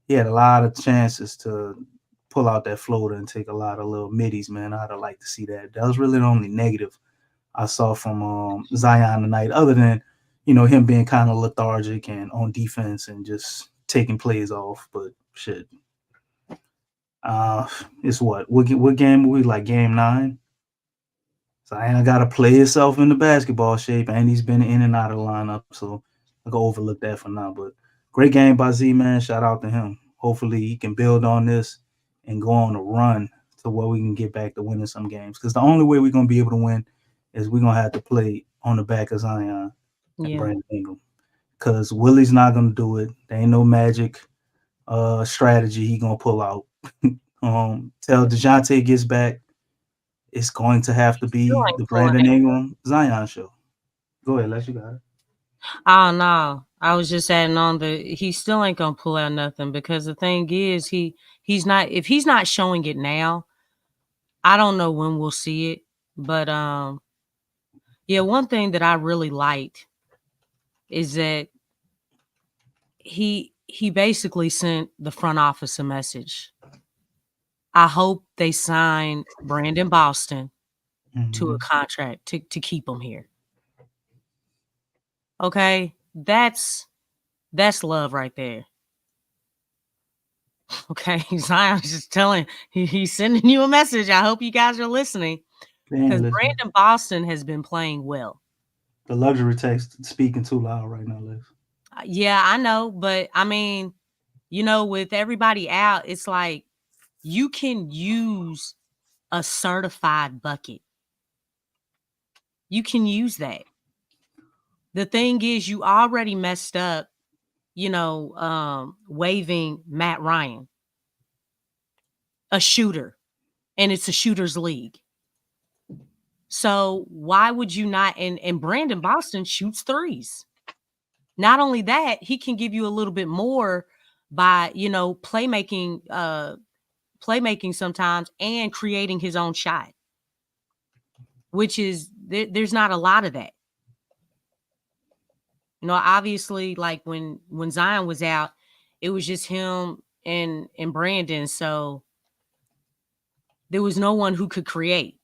He had a lot of chances to pull out that floater and take a lot of little middies, man. I'd have liked to see that. That was really the only negative I saw from Zion tonight, other than, him being kind of lethargic and on defense and just taking plays off. But shit. It's what game are we like game 9? Zion got to play himself into basketball shape, and he's been in and out of the lineup, so I can overlook that for now. But great game by Z, man. Shout out to him. Hopefully he can build on this and go on a run to where we can get back to winning some games. Because the only way we're gonna be able to win is we're gonna have to play on the back of Zion and Brandon Ingram. Because Willie's not gonna do it. There ain't no magic strategy he gonna pull out. Till DeJounte gets back, it's going to have to be the Brandon Ingram Zion show. Go ahead, Les, you got it. Oh no, I was just adding on he still ain't gonna pull out nothing, because the thing is he's not, if he's not showing it now, I don't know when we'll see it. But yeah, one thing that I really liked is that he basically sent the front office a message. I hope they sign Brandon Boston to a contract to keep him here. Okay, that's love right there. Okay, Zion's just telling, he's sending you a message. I hope you guys are listening, because Brandon Boston has been playing well. The luxury text speaking too loud right now, Les. Yeah, I know, but I mean, with everybody out, it's like you can use a certified bucket. You can use that. The thing is, you already messed up, waiving Matt Ryan, a shooter, and it's a shooter's league. So why would you not? And Brandon Boston shoots threes. Not only that, he can give you a little bit more by, playmaking sometimes and creating his own shot, which is there's not a lot of that. Obviously, like when Zion was out, it was just him and Brandon. So there was no one who could create,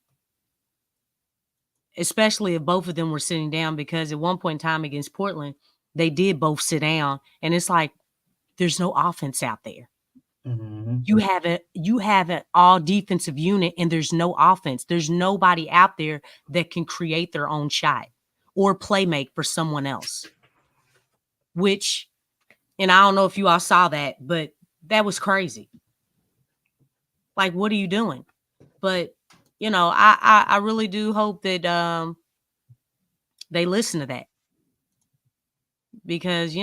especially if both of them were sitting down, because at one point in time against Portland, they did both sit down, and it's like there's no offense out there. Mm-hmm. You have an all defensive unit, and there's no offense. There's nobody out there that can create their own shot or play make for someone else. Which, and I don't know if you all saw that, but that was crazy. Like, what are you doing? But I really do hope that they listen to that, because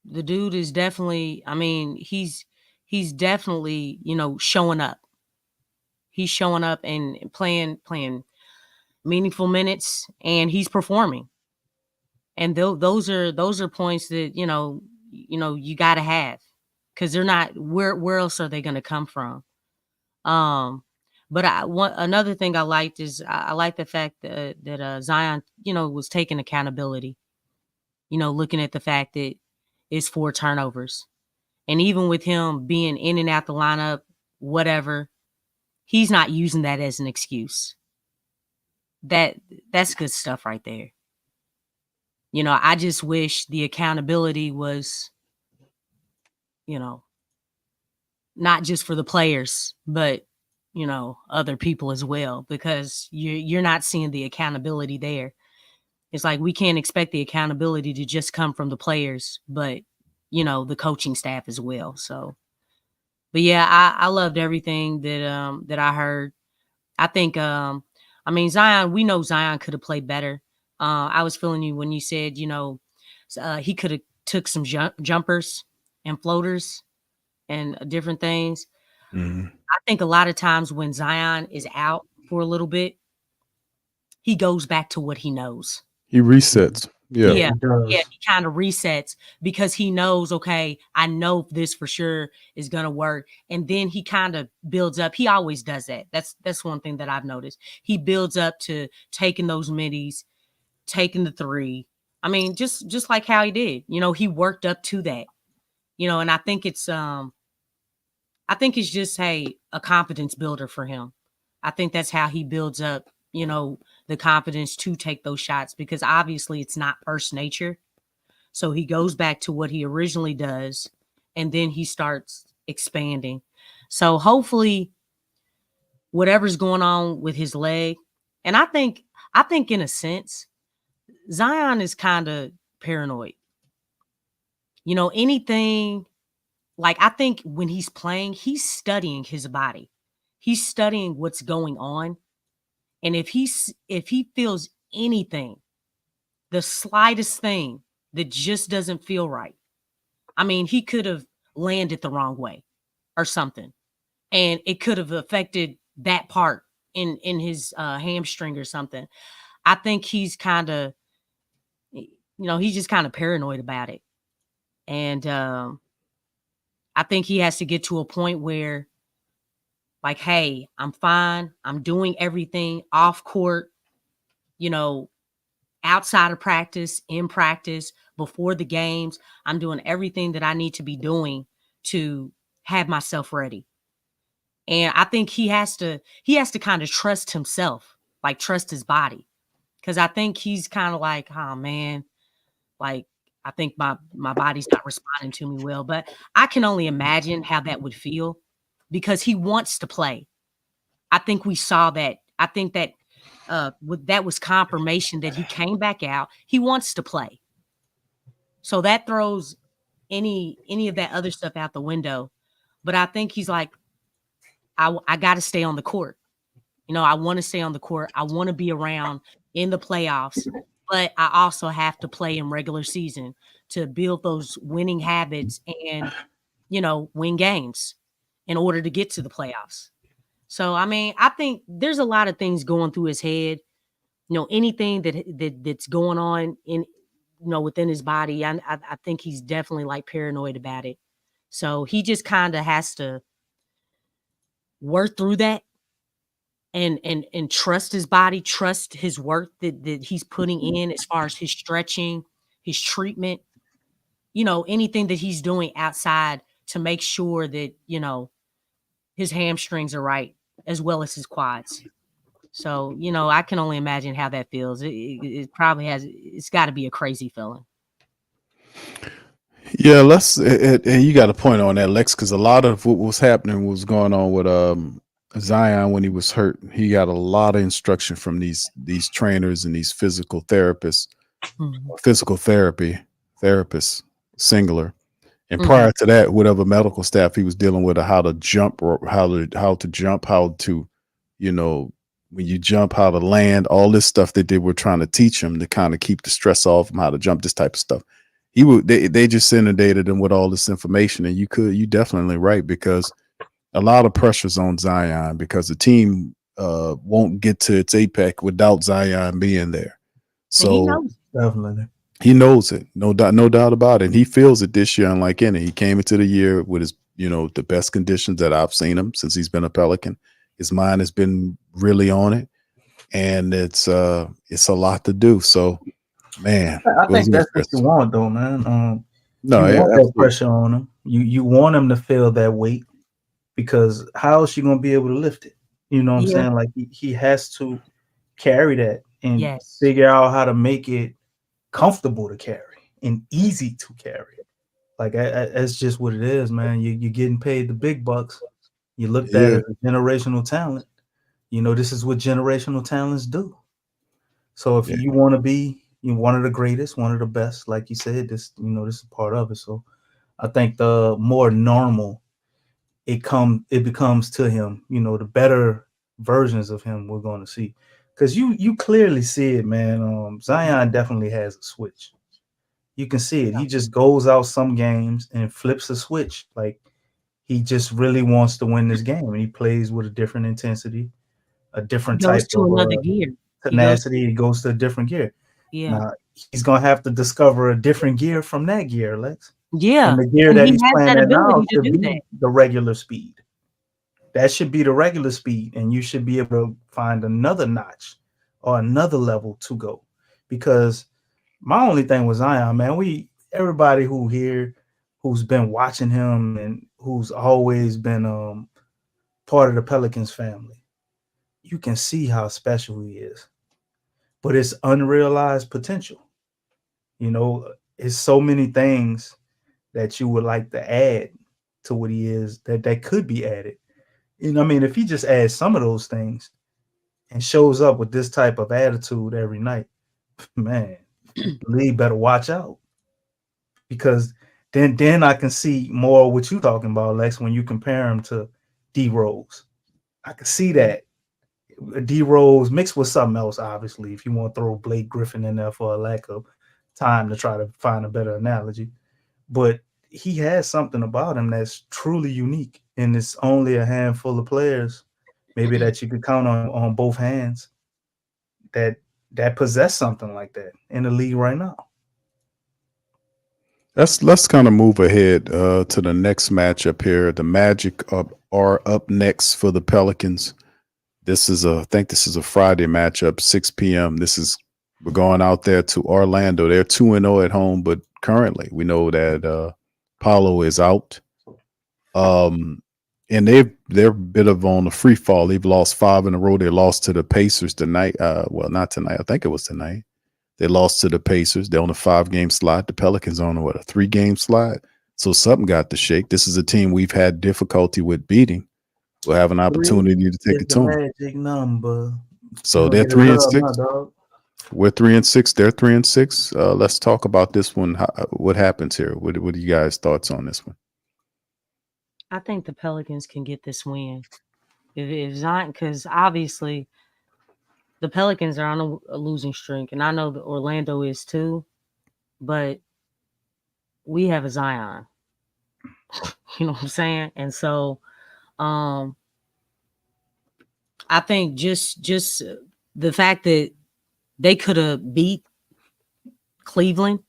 the dude is definitely, I mean, he's definitely, showing up. He's showing up and playing meaningful minutes, and he's performing. And those are points that, you got to have, because they're not, where else are they going to come from? But another thing I liked is I like the fact that Zion, was taking accountability, looking at the fact that it's 4 turnovers. And even with him being in and out the lineup, whatever, he's not using that as an excuse. That's good stuff right there. I just wish the accountability was, not just for the players, but, other people as well, because you're not seeing the accountability there. It's like we can't expect the accountability to just come from the players, but, the coaching staff as well. So, but yeah, I loved everything that I heard. I think, Zion, we know Zion could have played better. I was feeling you when you said, he could have took some jumpers and floaters and different things. Mm-hmm. I think a lot of times when Zion is out for a little bit, he goes back to what he knows. He resets. Yeah. He kind of resets, because he knows, okay, I know this for sure is going to work. And then he kind of builds up. He always does that. That's one thing that I've noticed. He builds up to taking those middies, taking the 3. I mean, just like how he did, he worked up to that, and I think it's just, a confidence builder for him. I think that's how he builds up, the confidence to take those shots because obviously it's not first nature. So he goes back to what he originally does, and then he starts expanding. So hopefully whatever's going on with his leg, and I think in a sense, Zion is kind of paranoid. You know, anything like I think when he's playing, he's studying his body. He's studying what's going on. And if he feels anything, the slightest thing that just doesn't feel right, I mean, he could have landed the wrong way or something. And it could have affected that part in his hamstring or something. I think he's kind of, he's just kind of paranoid about it. And I think he has to get to a point where, like, hey, I'm fine. I'm doing everything off court, outside of practice, in practice, before the games. I'm doing everything that I need to be doing to have myself ready. And I think he has to kind of trust himself, like trust his body. Because I think he's kind of like, oh man, like I think my body's not responding to me well. But I can only imagine how that would feel because he wants to play. I think we saw that. I think that that was confirmation that he came back out. He wants to play. So that throws any of that other stuff out the window. But I think he's like, I got to stay on the court. I want to stay on the court. I want to be around in the playoffs, but I also have to play in regular season to build those winning habits and, win games in order to get to the playoffs. So, I mean, I think there's a lot of things going through his head, anything that's going on in, within his body. I think he's definitely like paranoid about it. So he just kind of has to work through that and trust his body, trust his work that he's putting in as far as his stretching, his treatment, anything that he's doing outside to make sure that, his hamstrings are right as well as his quads. So, I can only imagine how that feels. It probably it's got to be a crazy feeling. Yeah, and you got a point on that, Lex, because a lot of what was happening was going on with Zion when he was hurt. He got a lot of instruction from these trainers and these physical therapists, physical therapy therapists, singular. And prior to that, whatever medical staff he was dealing with, how to jump, or how to jump, how to, when you jump, how to land, all this stuff that they were trying to teach him to kind of keep the stress off him, how to jump, this type of stuff. They just inundated him with all this information, and you definitely right, because a lot of pressure's on Zion because the team won't get to its apex without Zion being there. So definitely. He knows it, no doubt about it. And he feels it this year, unlike any. He came into the year with his, the best conditions that I've seen him since he's been a Pelican. His mind has been really on it, and it's a lot to do. So, man, I think that's what you want, though, man. No, you want that pressure on him. You want him to feel that weight, because how is she going to be able to lift it? You know what I'm saying? Like he has to carry that and figure out how to make it comfortable to carry and easy to carry. Like that's just what it is, man. You're getting paid the big bucks. You looked at it as a generational talent. This is what generational talents do. So if you want to be one of the greatest, one of the best, like you said, this is part of it. So I think the more normal it becomes to him, the better versions of him we're going to see. Because you clearly see it, man. Zion definitely has a switch. You can see it. He just goes out some games and flips a switch. Like he just really wants to win this game, and he plays with a different intensity, a different type of another gear. Tenacity. He goes to a different gear. Yeah. Now, he's gonna have to discover a different gear from that gear, Lex. Yeah. And the gear that he's playing at now should be the regular speed. That should be the regular speed, and you should be able to find another notch or another level to go. Because my only thing was Zion, man, everybody who's been watching him and who's always been part of the Pelicans family, you can see how special he is. but it's unrealized potential. You know, it's so many things that you would like to add to what he is that could be added. You know, I mean, if he just adds some of those things and shows up with this type of attitude every night, man, the league better watch out, because then I can see more what you talking about, Lex, when you compare him to D Rose. I can see that D Rose mixed with something else, obviously, if you want to throw Blake Griffin in there for a lack of time to try to find a better analogy. But he has something about him that's truly unique, and it's only a handful of players, maybe that you could count on both hands, that possess something like that in the league right now. Let's kind of move ahead to the next matchup here. The Magic are up next for the Pelicans. I think this is a Friday matchup, 6 p.m. We're going out there to Orlando. They're 2-0 at home, but currently we know that Paolo is out. And they're a bit of on a free fall. They've lost 5 in a row. They lost to the Pacers tonight. Well, not tonight. I think it was tonight. They lost to the Pacers. They're on a 5-game slide. The Pelicans on a 3-game slide. So something got to shake. This is a team we've had difficulty with beating. We'll have an opportunity to take it to them. Magic number. So they're 3-6. We're 3-6. They're 3-6. Let's talk about this one. What happens here? What are you guys' thoughts on this one? I think the Pelicans can get this win. If Zion, because obviously the Pelicans are on a losing streak, and I know that Orlando is too, but we have a Zion. You know what I'm saying? And so I think just the fact that they could have beat Cleveland,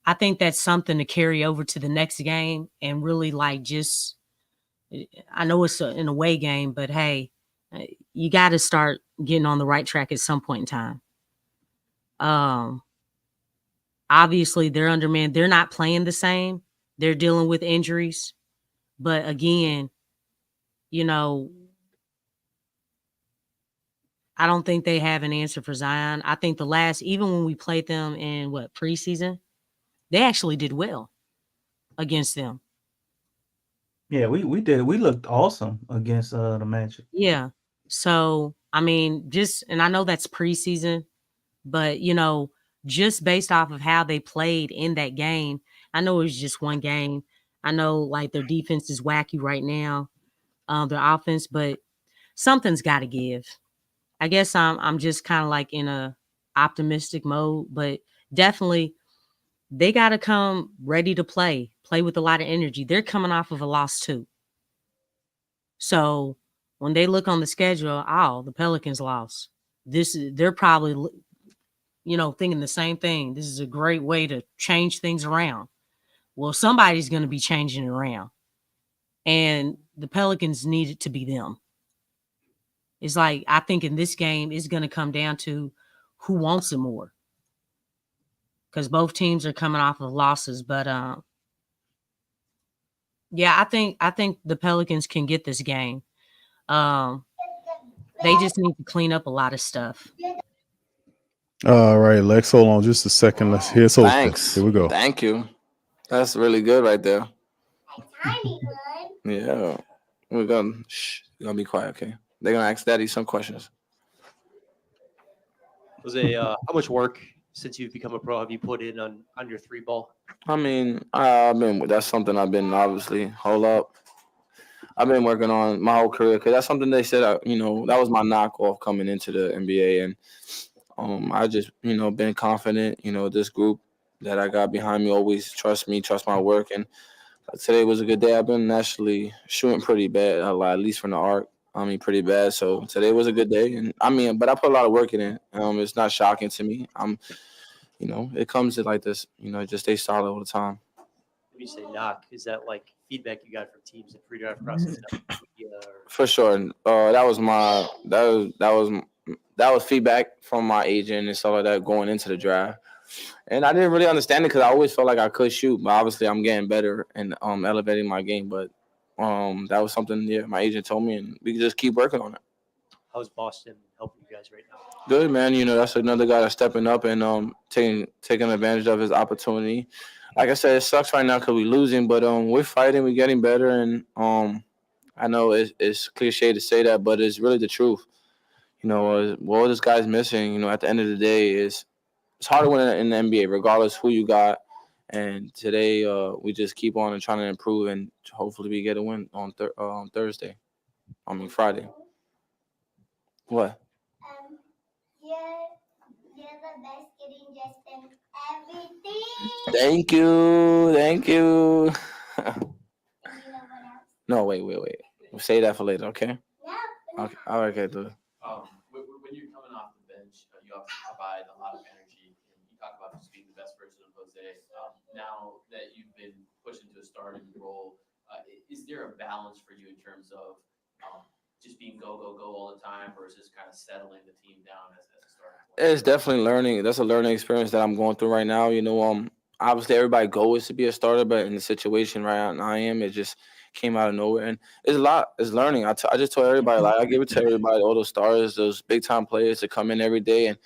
I think that's something to carry over to the next game and really I know it's an away game, but hey, you got to start getting on the right track at some point in time. Obviously they're undermanned. They're not playing the same. They're dealing with injuries. But again, you know, I don't think they have an answer for Zion. I think even when we played them in preseason, they actually did well against them. Yeah, we did. We looked awesome against the Magic. Yeah. So, I mean, and I know that's preseason, but, you know, just based off of how they played in that game, I know it was just one game. I know, like, their defense is wacky right now, their offense, but something's got to give. I guess I'm just kind of like in a optimistic mode, but definitely they got to come ready to play with a lot of energy. They're coming off of a loss too. So when they look on the schedule, the Pelicans lost. They're probably, you know, thinking the same thing. This is a great way to change things around. Well, somebody's going to be changing it around. And the Pelicans need it to be them. It's like, I think in this game, it's going to come down to who wants it more. Because both teams are coming off of losses. But, yeah, I think the Pelicans can get this game. They just need to clean up a lot of stuff. All right, Lex, hold on just a second. Let's hear something. Thanks. Here we go. Thank you. That's really good right there. Yeah. We're gonna be quiet, okay? They're gonna ask Daddy some questions. Jose, how much work since you've become a pro have you put in on your 3-ball? I mean, that's something I've been obviously. Hold up. I've been working on my whole career because that's something they said, that was my knockoff coming into the NBA. And I just, been confident, this group that I got behind me always trust me, trust my work. And today was a good day. I've been actually shooting pretty bad, at least from the arc. Pretty bad. So today was a good day. And but I put a lot of work in it. It's not shocking to me. It comes to like this, just stay solid all the time. When you say knock, is that like feedback you got from teams in pre-draft process? For sure. That was feedback from my agent and stuff like that going into the draft. And I didn't really understand it because I always felt like I could shoot, but obviously I'm getting better and elevating my game. But that was something my agent told me, and we could just keep working on it. How's Boston helping you guys right now? Good, man. That's another guy that's stepping up and taking advantage of his opportunity. Like I said, it sucks right now because we're losing, but we're fighting, we're getting better, and I know it's cliche to say that, but it's really the truth. What this guy's missing, at the end of the day, is it's hard to win in the NBA, regardless who you got. And today, we just keep on and trying to improve, and hopefully we get a win on Thursday. Friday. What? You're the best getting dressed and everything. Thank you. And you know what else? No, wait. We'll say that for later, okay? No. Okay. All right, okay, dude. When you're coming off the bench, you obviously provide a lot of energy. And you talk about just being the best version of Jose. Now that you've been pushed into a starting role, is there a balance for you in terms of just being go all the time versus kind of settling the team down as a starting player? It's definitely learning. That's a learning experience that I'm going through right now. Obviously everybody goal is to be a starter, but in the situation right now I am, it just came out of nowhere. And it's a lot. It's learning. I just told everybody, I give it to everybody, all those stars, those big time players to come in every day and,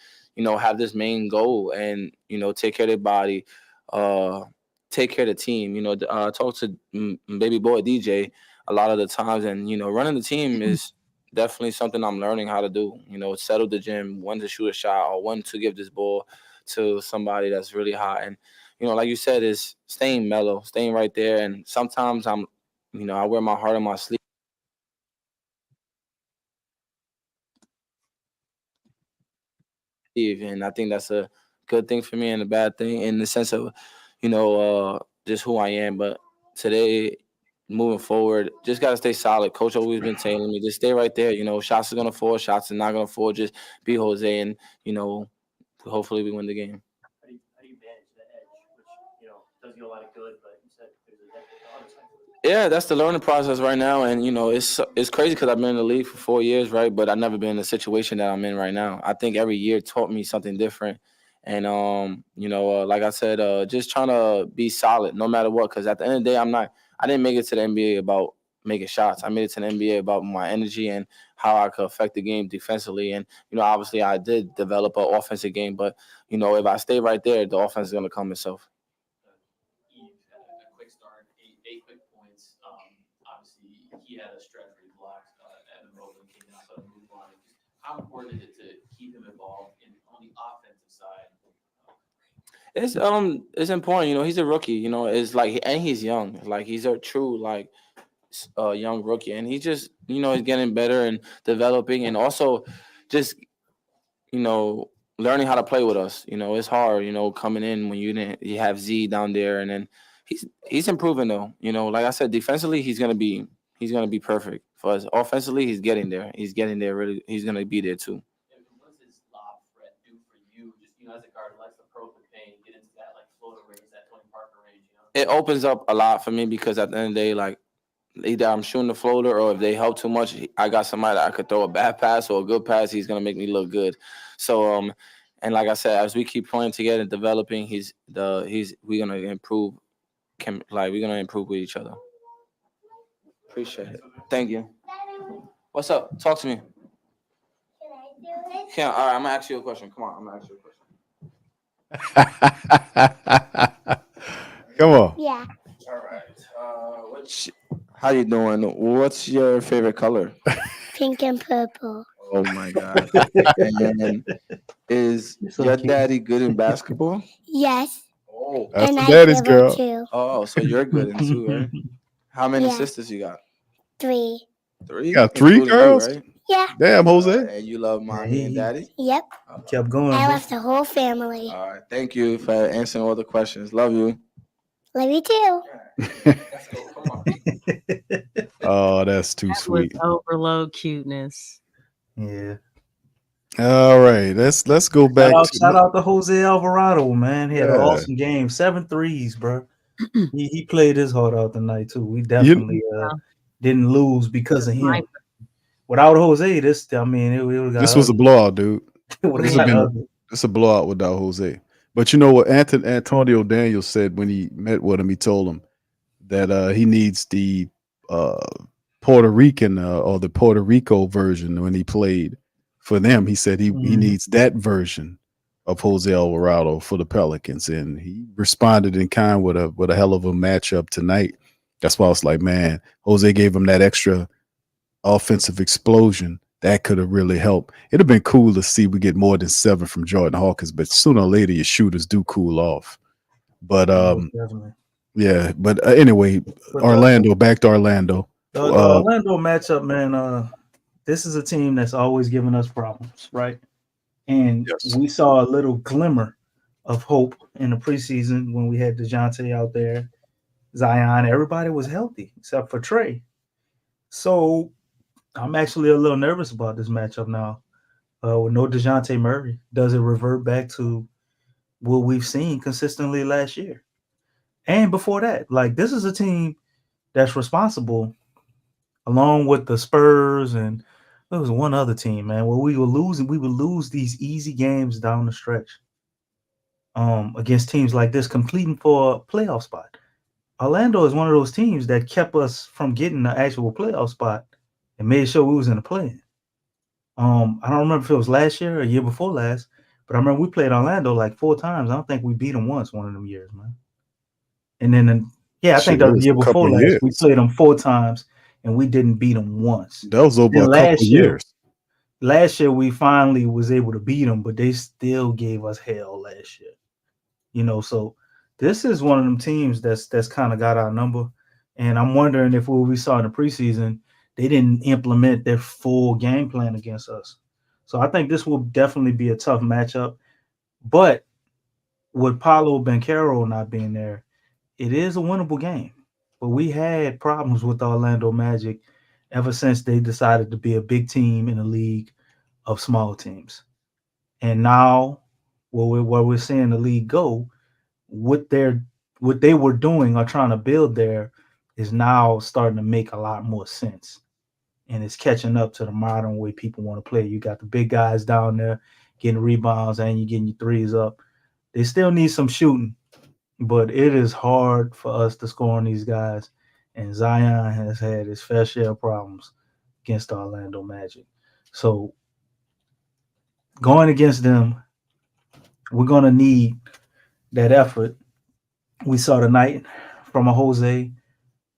have this main goal and, take care of their body, take care of the team. Talk to baby boy DJ a lot of the times, and running the team is definitely something I'm learning how to do. Settle the gym, when to shoot a shot or when to give this ball to somebody that's really hot. And like you said, is staying mellow, staying right there. And sometimes I wear my heart on my sleeve. And I think that's a good thing for me and a bad thing in the sense of, just who I am. But today, moving forward, just got to stay solid. Coach always been telling me, just stay right there. Shots are going to fall, shots are not going to fall. Just be Jose, and, hopefully we win the game. How do you manage the edge, which, does you a lot of good, but you said there's a other side to it? Yeah, that's the learning process right now. And, it's crazy because I've been in the league for 4 years, right? But I've never been in the situation that I'm in right now. I think every year taught me something different. And, like I said, just trying to be solid no matter what. Because at the end of the day, I didn't make it to the NBA about making shots. I made it to the NBA about my energy and how I could affect the game defensively. And, obviously I did develop an offensive game. But, if I stay right there, the offense is going to come itself. Eve had a quick start, eight quick points. Obviously, he had a stretch where he blocked Evan Mobley, came down to move on. How important is it to keep him involved on the offensive side? It's important. He's a rookie. It's like, and he's young. Like, he's a true young rookie, and he just he's getting better and developing, and also just learning how to play with us. It's hard. Coming in when you have Z down there, and then he's improving though. Like I said, defensively he's gonna be perfect for us. Offensively, he's getting there. He's getting there. Really, he's gonna be there too. What's his lob threat do for you? Just as a guard, likes to probe the paint, get into that floater range, that Tony Parker range. It opens up a lot for me because at the end of the day, either I'm shooting the floater or if they help too much, I got somebody that I could throw a bad pass or a good pass. He's gonna make me look good. So and like I said, as we keep playing together and developing, we're gonna improve. We're gonna improve with each other. Appreciate it. Thank you. What's up? Talk to me. Can I do it? Yeah. All right. I'm gonna ask you a question. Come on. I'm gonna ask you a question. Come on. Yeah. All right. How you doing? What's your favorite color? Pink and purple. Oh my God. And is your daddy good in basketball? Yes. Oh, that's and the I daddy's dribble girl. too. Oh, so you're good in too, right? How many Yeah. sisters you got? 3. 3. You got 3 Including girls? you, right? Yeah. Damn, Jose. And you love mommy and daddy? Yep. Kept going. I bro. left the whole family. All right. Thank you for answering all the questions. Love you. Love you too. Oh, that's too That sweet. was overload cuteness. Yeah. All right, let's go back. Shout out to Jose Alvarado, man. He had an Yeah. awesome game. 7 threes, bro. he played his heart out tonight too. We definitely didn't lose because of him. Without Jose, this was a blowout, dude. It's a blowout without Jose. But you know what Antonio Daniels said when he met with him? He told him that he needs the Puerto Rican or the Puerto Rico version when he played for them. He said he needs that version of Jose Alvarado for the Pelicans, and he responded in kind with a hell of a matchup tonight. That's why I was like, man, Jose gave him that extra offensive explosion that could have really helped. It'd have been cool to see we get more than 7 from Jordan Hawkins, but sooner or later your shooters do cool off. But yeah, but anyway, Orlando, back to Orlando. The Orlando matchup, man. This is a team that's always giving us problems, right? And we saw a little glimmer of hope in the preseason when we had DeJounte out there, Zion. Everybody was healthy except for Trey. So I'm actually a little nervous about this matchup now. With no DeJounte Murray, does it revert back to what we've seen consistently last year? And before that, like, this is a team that's responsible, along with the Spurs, and there was one other team, man, where we would lose these easy games down the stretch against teams like this, completing for a playoff spot. Orlando is one of those teams that kept us from getting the actual playoff spot and made sure we was in the play-in. I don't remember if it was last year or a year before last, but I remember we played Orlando like 4 times. I don't think we beat them once one of them years, man. And then, I think that was the year before last. We played them 4 times, and we didn't beat them once. That was over a couple of years. Last year, we finally was able to beat them, but they still gave us hell last year. So this is one of them teams that's kind of got our number. And I'm wondering if what we saw in the preseason, they didn't implement their full game plan against us. So I think this will definitely be a tough matchup. But with Paolo Banchero not being there, it is a winnable game. But we had problems with the Orlando Magic ever since they decided to be a big team in a league of small teams. And now, where we're seeing the league go, what they were doing or trying to build there is now starting to make a lot more sense. And it's catching up to the modern way people want to play. You got the big guys down there getting rebounds and you're getting your threes up. They still need some shooting, but it is hard for us to score on these guys. And Zion has had his fair share of problems against the Orlando Magic. So going against them, we're going to need that effort we saw tonight from a Jose,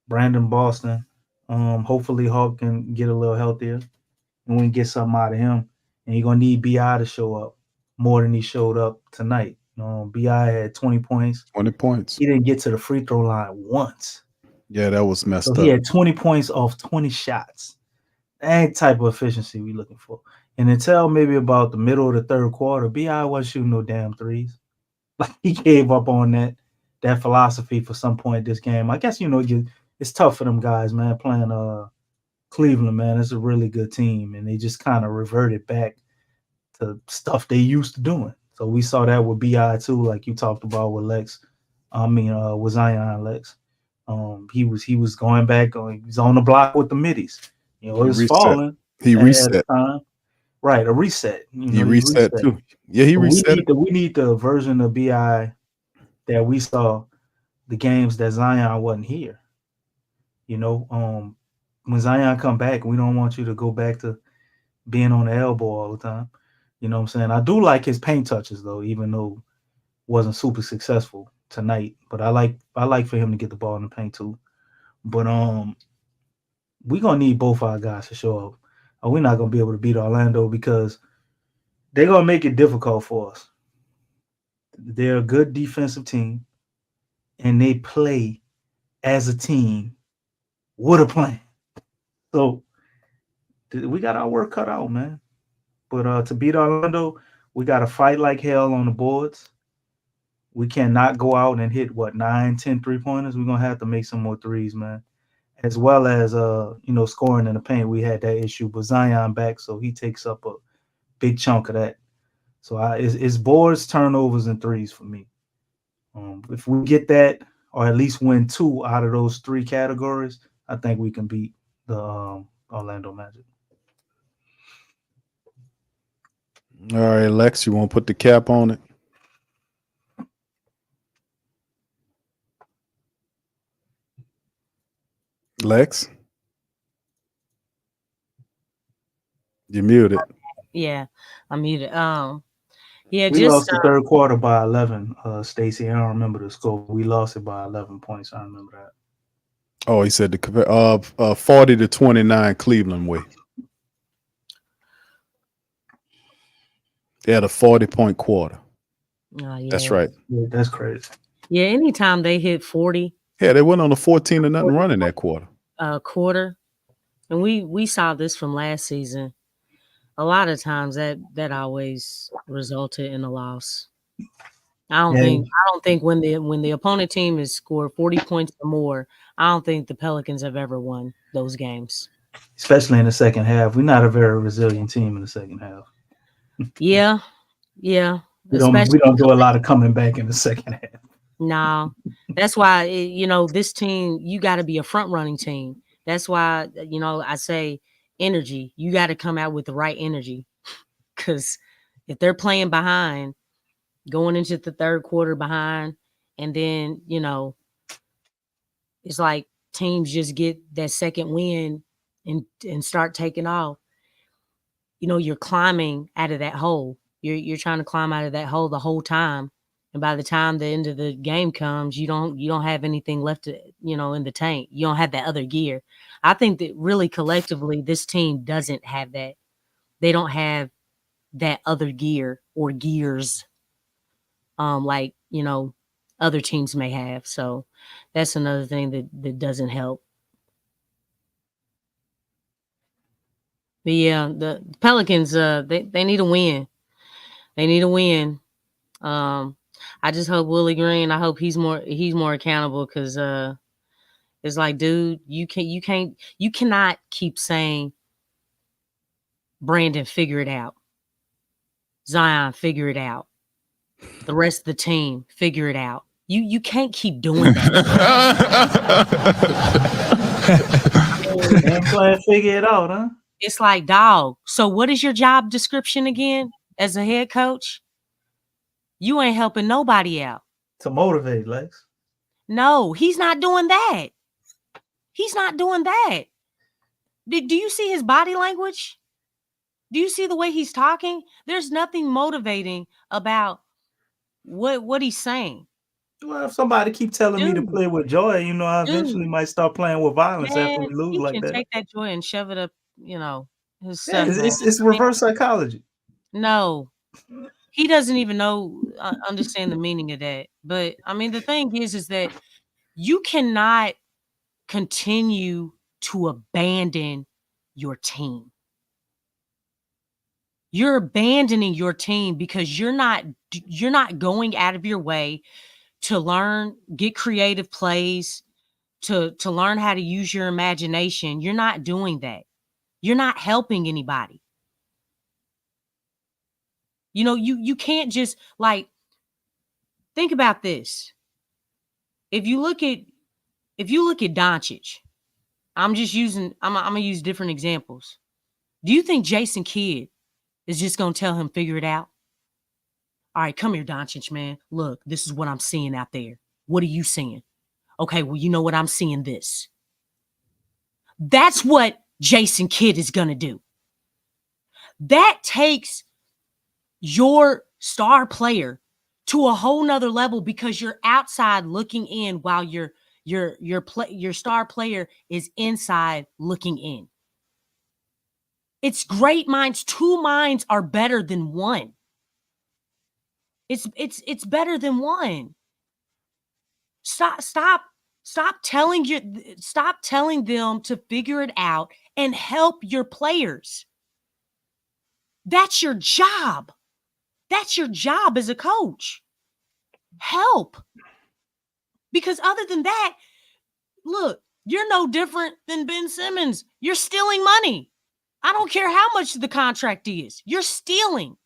Brandon Boston. Hopefully Hawk can get a little healthier and we can get something out of him. And you're going to need B.I. to show up more than he showed up tonight. B.I. had 20 points. 20 points. He didn't get to the free throw line once. Yeah, that was messed up. He had 20 points off 20 shots. That type of efficiency we're looking for. And until maybe about the middle of the third quarter, B.I. wasn't shooting no damn threes. Like, he gave up on that philosophy for some point this game. I guess, it's tough for them guys, man, playing Cleveland, man. It's a really good team, and they just kind of reverted back to stuff they used to doing. So we saw that with B.I. too, like you talked about with with Zion Lex. He was going back, he was on the block with the middies. It was falling. He reset. Right, a reset. He reset too. Yeah, he reset. We need the version of B.I. that we saw the games that Zion wasn't here. When Zion come back, we don't want you to go back to being on the elbow all the time. You know what I'm saying? I do like his paint touches though, even though it wasn't super successful tonight. But I like for him to get the ball in the paint too. But we're gonna need both our guys to show up. We're not gonna be able to beat Orlando because they're gonna make it difficult for us. They're a good defensive team, and they play as a team with a plan. So we got our work cut out, man. But to beat Orlando, we got to fight like hell on the boards. We cannot go out and hit, 9, 10 3-pointers. We're going to have to make some more threes, man. As well as, scoring in the paint. We had that issue, but Zion back, so he takes up a big chunk of that. So it's boards, turnovers, and threes for me. If we get that, or at least win 2 out of those 3 categories, I think we can beat the Orlando Magic. All right, Lex, you want to put the cap on it? Lex? You're muted. Yeah, I muted. Yeah, We just lost the third quarter by 11. Stacy, I don't remember the score. We lost it by 11 points. I remember that. Oh, he said the 40-29 Cleveland way. They had a 40-point quarter. Oh, yeah. That's right. Yeah, that's crazy. Yeah, anytime they hit 40. Yeah, they went on a 14-0 run in that quarter. Quarter, and we saw this from last season. A lot of times that always resulted in a loss. I don't think when the opponent team has scored 40 points or more, I don't think the Pelicans have ever won those games. Especially in the second half. We're not a very resilient team in the second half. Yeah. We don't do a lot of coming back in the second half. No, that's why this team, you got to be a front running team. That's why I say energy. You got to come out with the right energy, because if they're playing behind, going into the third quarter behind, and then it's like teams just get that second win and start taking off. You're climbing out of that hole. You're trying to climb out of that hole the whole time. And by the time the end of the game comes, you don't have anything left to, in the tank. You don't have that other gear. I think that really collectively, this team doesn't have that. They don't have that other gear or gears, like other teams may have. So that's another thing that doesn't help. But yeah, the Pelicans, they need a win. They need a win. I just hope Willie Green, I hope he's more accountable, because it's like, dude, you cannot keep saying, Brandon, figure it out. Zion, figure it out. The rest of the team, figure it out. You can't keep doing that. Ain't playing figure it out, huh? It's like, dog, so what is your job description again as a head coach? You ain't helping nobody out. To motivate, Lex. No, he's not doing that. He's not doing that. Do you see his body language? Do you see the way he's talking? There's nothing motivating about what he's saying. Well, if somebody keep telling me to play with joy, I eventually might start playing with violence after we lose like that. Take that joy and shove it up, his stuff. stuff. It's reverse psychology. No, he doesn't even understand the meaning of that. But I mean, the thing is that you cannot continue to abandon your team. You're abandoning your team because you're not going out of your way to learn, get creative plays, to learn how to use your imagination. You're not doing that. You're not helping anybody. You can't just, like, think about this. If you look at Doncic, I'm gonna use different examples. Do you think Jason Kidd is just gonna tell him figure it out? All right, come here, Doncic, man. Look, this is what I'm seeing out there. What are you seeing? Okay, well, you know what? I'm seeing this. That's what Jason Kidd is gonna do. That takes your star player to a whole nother level, because you're outside looking in while your star player is inside looking in. It's great minds. Two minds are better than one. It's better than one. Stop telling them to figure it out and help your players. That's your job. That's your job as a coach. Help. Because other than that, look, you're no different than Ben Simmons. You're stealing money. I don't care how much the contract is. You're stealing.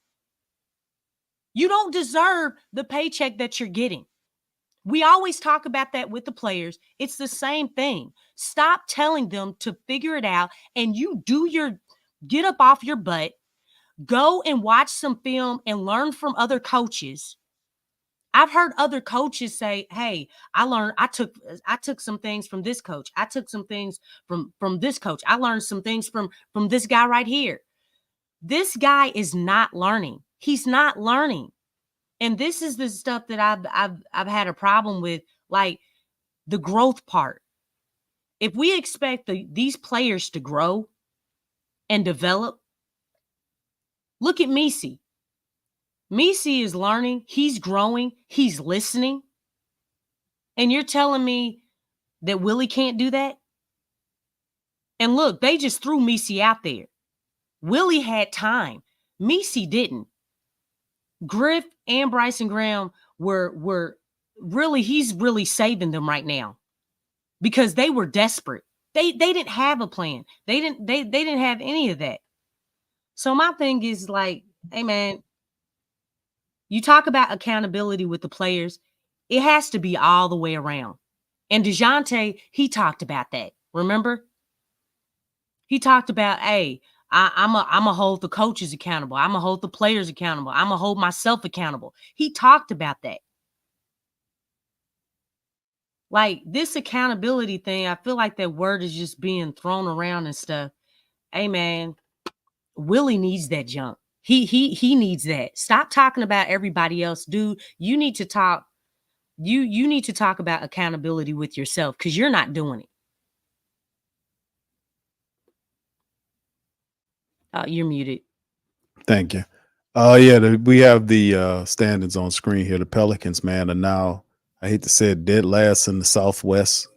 You don't deserve the paycheck that you're getting. We always talk about that with the players. It's the same thing. Stop telling them to figure it out, and you get up off your butt, go and watch some film and learn from other coaches. I've heard other coaches say, hey, I took some things from this coach. I took some things from this coach. I learned some things from this guy right here. This guy is not learning. He's not learning. And this is the stuff that I've had a problem with, like the growth part. If we expect these players to grow and develop, look at Messi. Messi is learning. He's growing. He's listening. And you're telling me that Willie can't do that? And look, they just threw Messi out there. Willie had time. Messi didn't. Griff and Bryson Graham were really, he's really saving them right now because they were desperate. They didn't have a plan. They didn't have any of that. So my thing is like, hey man, you talk about accountability with the players. It has to be all the way around. And DeJounte, he talked about that. Remember? He talked about, hey, I'm a hold the coaches accountable. I'm a hold the players accountable. I'm a hold myself accountable. He talked about that. Like this accountability thing, I feel like that word is just being thrown around and stuff. Hey man, Willie needs that junk. He needs that. Stop talking about everybody else, dude. You need to talk. You need to talk about accountability with yourself because you're not doing it. You're muted. Thank you. Yeah, we have the standings on screen here. The Pelicans, man, are now, I hate to say it, dead last in the Southwest.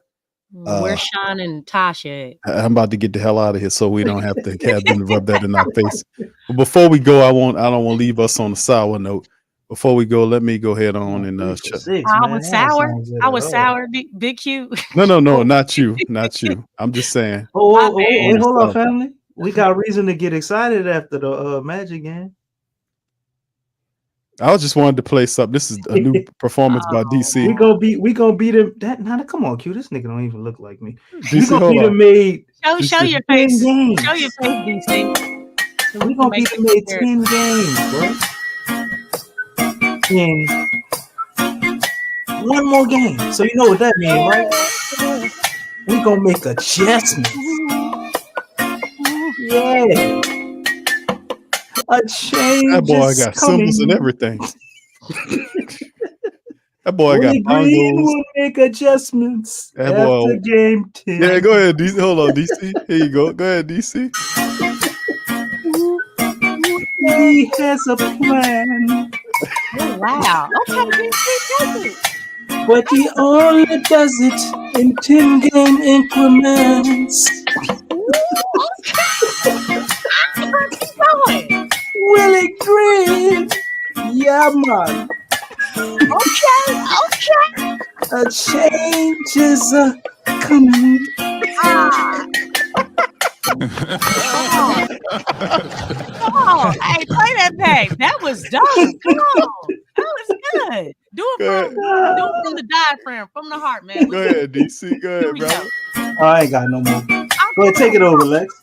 Where's Sean and Tasha at? I'm about to get the hell out of here so we don't have to have them rub that in our face. But before we go, I don't want to leave us on a sour note. Before we go, let me go ahead on and shut. I was sour, Big Q. No, not you. I'm just saying. Wait, hold on, family. We got reason to get excited after the Magic game. I just wanted to play something. This is a new performance by DC. We gonna beat him. Come on, Q. This nigga don't even look like me. DC, we gonna beat him. Show your face. Show your face, DC. We gonna beat him 10 games, bro. And one more game. So you know what that means, right? We gonna make adjustments. Yeah. A change. That boy got symbols and everything. That boy got bongos. Will make adjustments that after boy, game 10. Yeah, go ahead, DC. Hold on, DC. Here you go. Go ahead, DC. He has a plan. Oh, wow. Okay, DC, does it. But he only does it in 10-game increments. Keep going. Willie Green. Yeah, man. Okay. A change is coming. Come on. Hey, play that back. That was dope. Come on. That was good. Do it from the diaphragm, from the heart, man. Go ahead, DC. Go ahead, bro. Oh, I ain't got no more. Go ahead, take it over, Lex.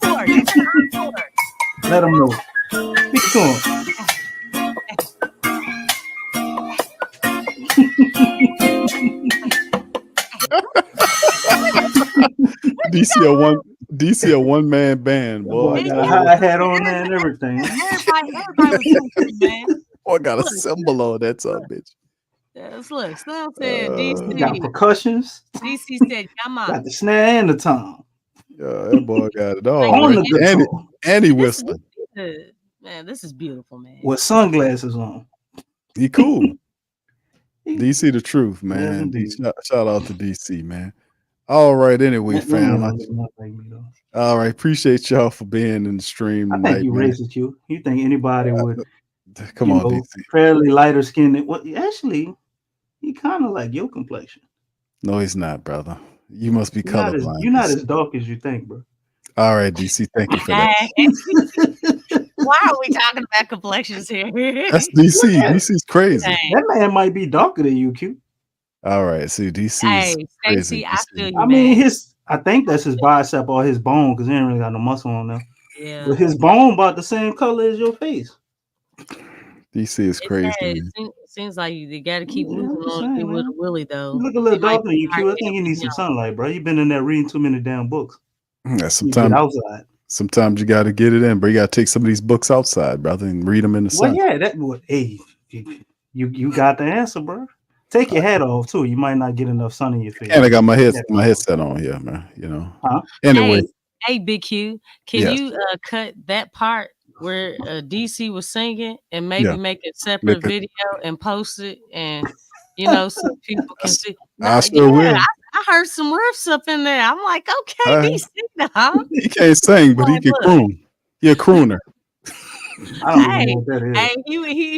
Let them know. Speak to him. DC a one man band, boy. I got a high hat on there and everything. Everybody was doing it, man. Boy, got a symbol on that bitch. Yes, look, Slim said DC. Got percussions. DC said, come on. Got the snare and the tom. Yeah, that boy got it all. And he whistling. Man, this is beautiful, man. With sunglasses on. He cool. DC the truth, man. Shout out to DC, man. All right, anyway, fam. All right, appreciate y'all for being in the stream tonight. I think you racist, you. You think anybody would come on, DC. Fairly lighter skinned. Well, actually, he kind of like your complexion. No, he's not, brother. You must be colorblind. You're not as dark as you think, bro. All right, DC. Thank you for that. Why are we talking about complexions here? That's DC. DC's crazy. Dang. That man might be darker than you, Q. All right, see, DC. Hey, Stacey, I feel you. I mean, I think that's his bicep or his bone because he ain't really got no muscle on there. Yeah. But his bone about the same color as your face. DC is crazy. Seems like you got to keep moving on with Willie, though. You look a little darker than you, Q. I think you need some sunlight, bro. You've been in there reading too many damn books. Yeah, sometimes outside. Sometimes you got to get it in, bro. You got to take some of these books outside, brother, and read them in the sun. Well, yeah, hey, you got the answer, bro. Take your hat off too. You might not get enough sun in your face. And I got my headset on here, man. You know. Huh? Anyway. Hey, Big Q, can you cut that part where DC was singing and maybe make a separate video and post it, and so people can see? I sure will. I heard some riffs up in there. I'm like, okay, DC now. He can't sing, but he can croon. He a crooner. I don't know what that is. Hey,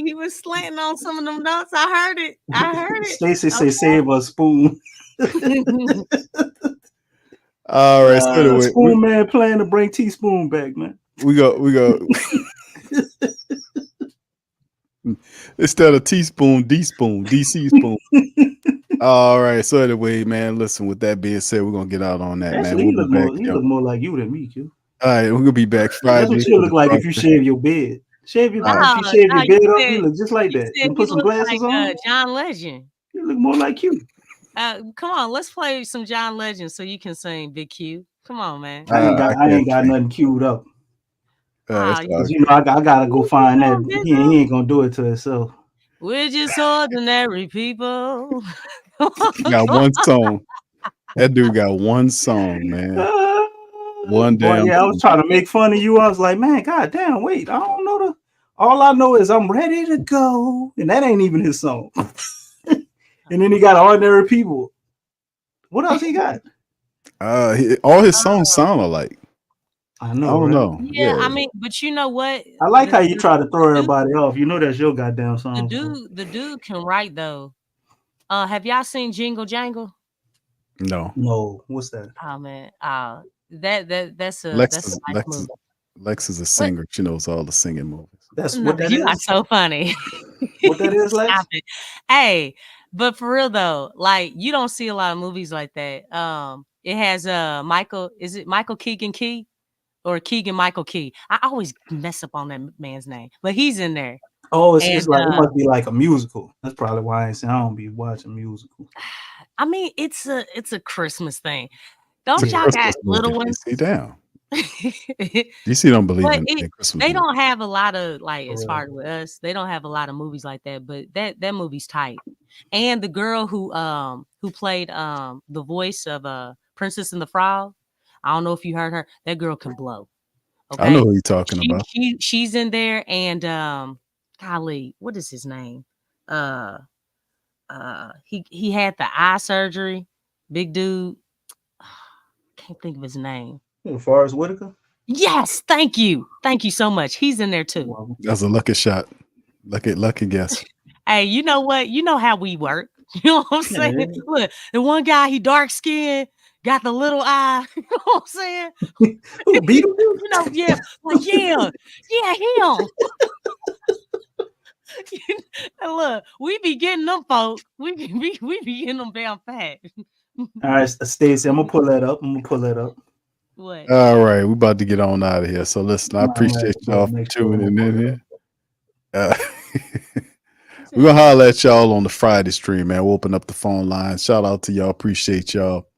he was slanting on some of them notes. I heard it. Stacey say save a spoon. All right, so anyway, Spoon Man plan to bring Teaspoon back, man. We go. Instead of teaspoon, D-spoon, DC spoon. All right, so anyway, man, listen, with that being said, we're going to get out on that, Actually, man. He look more like you than me, Q. All right, we're going to be back Friday. That's what you look like if you shave your beard. If you shave your beard up, you look just like that. You put some glasses on. John Legend. You look more like you. Come on, let's play some John Legend so you can sing, Big Q. Come on, man. I ain't got nothing queued up. I gotta go find that. He ain't gonna do it to himself. We're just ordinary people. Got one song. That dude got one song, man. One damn. Yeah, I was trying to make fun of you. I was like, man, god damn, wait, I don't know all I know is I'm ready to go, and that ain't even his song. And then he got Ordinary People. What else he got? All his songs sound alike. I know. I don't know. Yeah, I mean, but you know what? I like how you try to throw everybody off. You know that's your goddamn song. The dude can write though. Have y'all seen Jingle Jangle? No. What's that? Oh man, that's a Lex is a singer. She knows all the singing movies. That's what that is. You are so funny. What that is, Lex? Hey, but for real though, like you don't see a lot of movies like that. It has Michael. Is it Michael Keegan Key or Keegan Michael Key? I always mess up on that man's name, but he's in there. Oh, it's like it must be like a musical. That's probably why I don't be watching musicals. I mean, it's a Christmas thing. Don't y'all got little ones? Sit down. DC don't believe in Christmas. They don't have a lot of as far as with us, they don't have a lot of movies like that. But that movie's tight. And the girl who played the voice of Princess and the Frog, I don't know if you heard her. That girl can blow. Okay? I know who you're talking about. She's in there, and golly, what is his name? He had the eye surgery. Big dude. Can't think of his name. Forrest Whitaker? Yes, thank you so much. He's in there too. That's a lucky shot. Lucky guess. Hey, you know what? You know how we work. You know what I'm saying? Yeah. Look, the one guy, he dark skinned, got the little eye. You know what I'm saying? Who beat him? Him. Look, we be getting them folk. We be getting them down fat. All right, Stacey, I'm gonna pull that up. What? All right, we about to get on out of here. So listen, I appreciate y'all for tuning in here. We're gonna holler at y'all on the Friday stream, man. We'll open up the phone lines. Shout out to y'all. Appreciate y'all.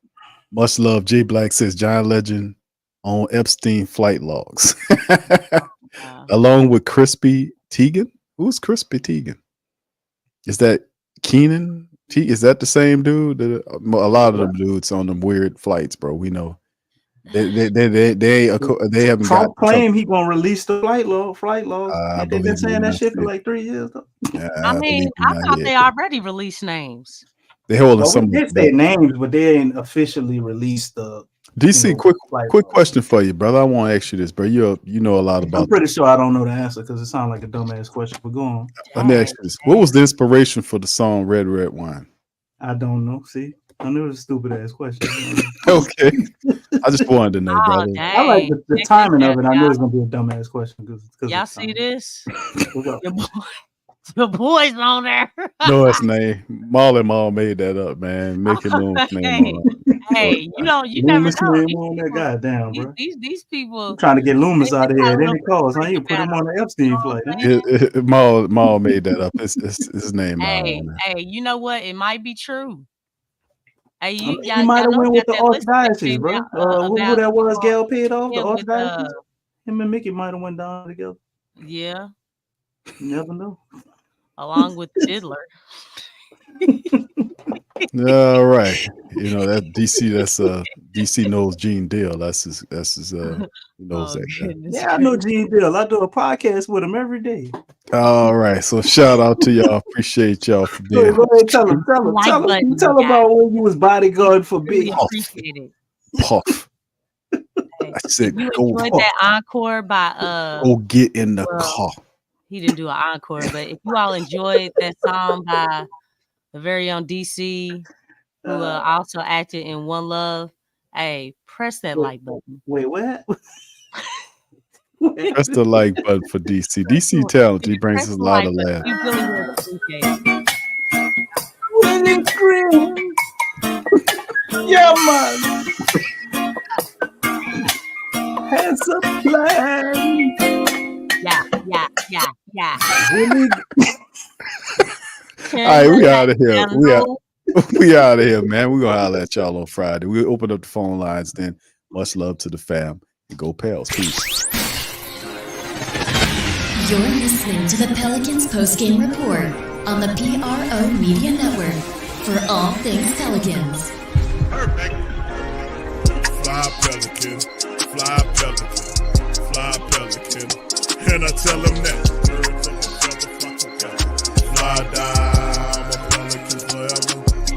Much love. J Black says John Legend on Epstein flight logs. Along with Crispy Teigen. Who's Crispy Teigen? Is that Keenan? Is that the same dude? A lot of them dudes on them weird flights, bro. We know. They haven't Trump claim he gonna release the flight log. They've been saying that shit for like 3 years though. I mean, I thought they already released names. They holding some. They say names, but they ain't officially released the. DC, quick question for you, brother. I want to ask you this, bro. You know a lot about. I'm pretty sure I don't know the answer because it sounds like a dumbass question. But go on. Let me ask you this: what was the inspiration for the song "Red Red Wine"? I don't know. See, I knew it was a stupid ass question. Okay, I just wanted to know, brother. Dang. I like the timing of it. I knew it was gonna be a dumbass question because y'all see this? Your boy's on there. No, it's name. Marley Marl made that up, man. Making Loomis name on it. Hey, you never know. Name on that goddamn, bro. These people trying to get Loomis out of here at any cost. Huh? You put him on the Epstein flight. Marl made that up. It's his name. Hey, you know what? It might be true. Hey, I mean, he might have went with the Archdiocese, bro. Who that was? Gal paid off the Archdiocese. Him and Mickey might have went down together. Yeah. You never know. Along with Diddler. All right. You know that DC. That's DC knows Gene Deal. That's his. He knows that guy. Yeah, I know Gene Deal. I do a podcast with him every day. All right. So shout out to y'all. Appreciate y'all for being. Go ahead, tell him about when you was bodyguard for Big. Appreciate it. Puff. I said, You go enjoyed Puff. that encore by Go get in the car. He didn't do an encore, but if you all enjoyed that song by the very own DC, who also acted in One Love, hey, press that like button. Wait, what? Press the like button for DC. DC talented. He brings us a lot of laughs. You really will appreciate it. Winning cream. Yeah, man. Has a plan. Yeah. All right, we out of here. We out of here, man. We're gonna holler at y'all on Friday. We'll open up the phone lines then. Much love to the fam. And go Pels. Peace. You're listening to the Pelicans Postgame Report on the PRO Media Network for all things Pelicans. Perfect. Fly Pelican, fly Pelican, fly Pelican. And I tell them that birds of a feather flock together. Fly down, I'm a Pelican forever.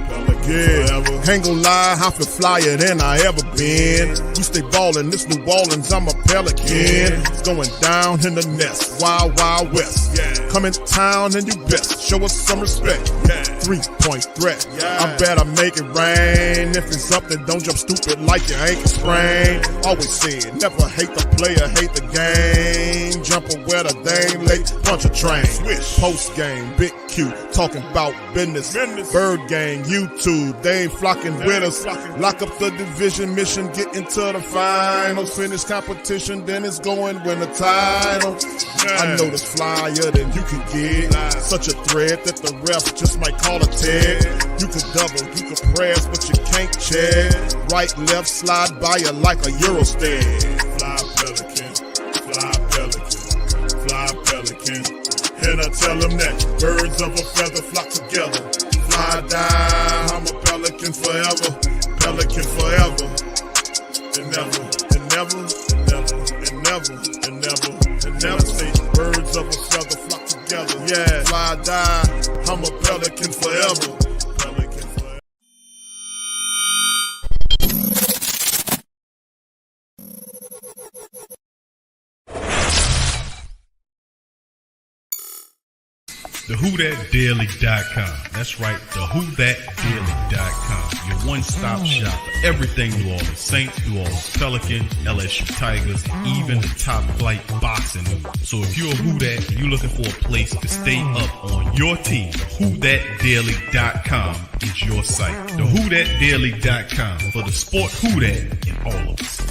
Pelican forever. Ain't gon' lie, I feel flyer than I ever been. We stay ballin', this New Orleans, I'm a Pelican. It's going down in the nest, wild, wild west. Come in town and you best show us some respect. 3-point threat, I better make it rain. If it's up, then don't jump stupid like your ankle sprain. Always said, never hate the player, hate the game. Jumper where the dame late, punch a train. Post game, Big Q, talking about business. Bird gang, YouTube, they ain't flocking with us. Lock up the division mission, get into the finals. Finish competition, then it's going win the title. I know this flyer than you can get. Such a threat that the ref just might call a tag. You could double, you could press, but you can't check. Right, left, slide by you like a Eurostep. Fly Pelican, fly Pelican, fly Pelican. And I tell them that birds of a feather flock together. Fly down, I'm a Pelican forever. Pelican forever. And never, and never, and never, and never, and never, and never say birds of a feather flock together. Yeah, fly die, I'm a Pelican forever. Pelican forever. TheWhoThatDaily.com. That's right, TheWhoThatDaily.com. Your one-stop shop for everything New Orleans Saints, New Orleans Pelicans, LSU Tigers, even the top flight boxing news. So if you're a Who That and you're looking for a place to stay up on your team, TheWhoThatDaily.com is your site. TheWhoThatDaily.com for the sport Who That in all of us.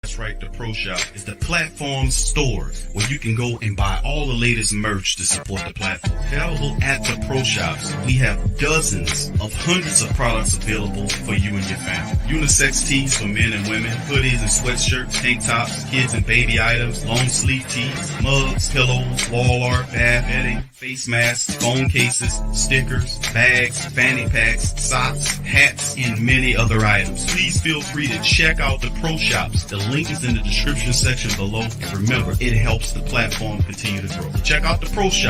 That's right, the Pro Shop is the platform store where you can go and buy all the latest merch to support the platform. Available at the Pro Shops, we have dozens of hundreds of products available for you and your family. Unisex tees for men and women, hoodies and sweatshirts, tank tops, kids and baby items, long sleeve tees, mugs, pillows, wall art, bath bedding, face masks, phone cases, stickers, bags, fanny packs, socks, hats, and many other items. Please feel free to check out the Pro Shops. The link is in the description section below. And remember, it helps the platform continue to grow. Check out the Pro Shop.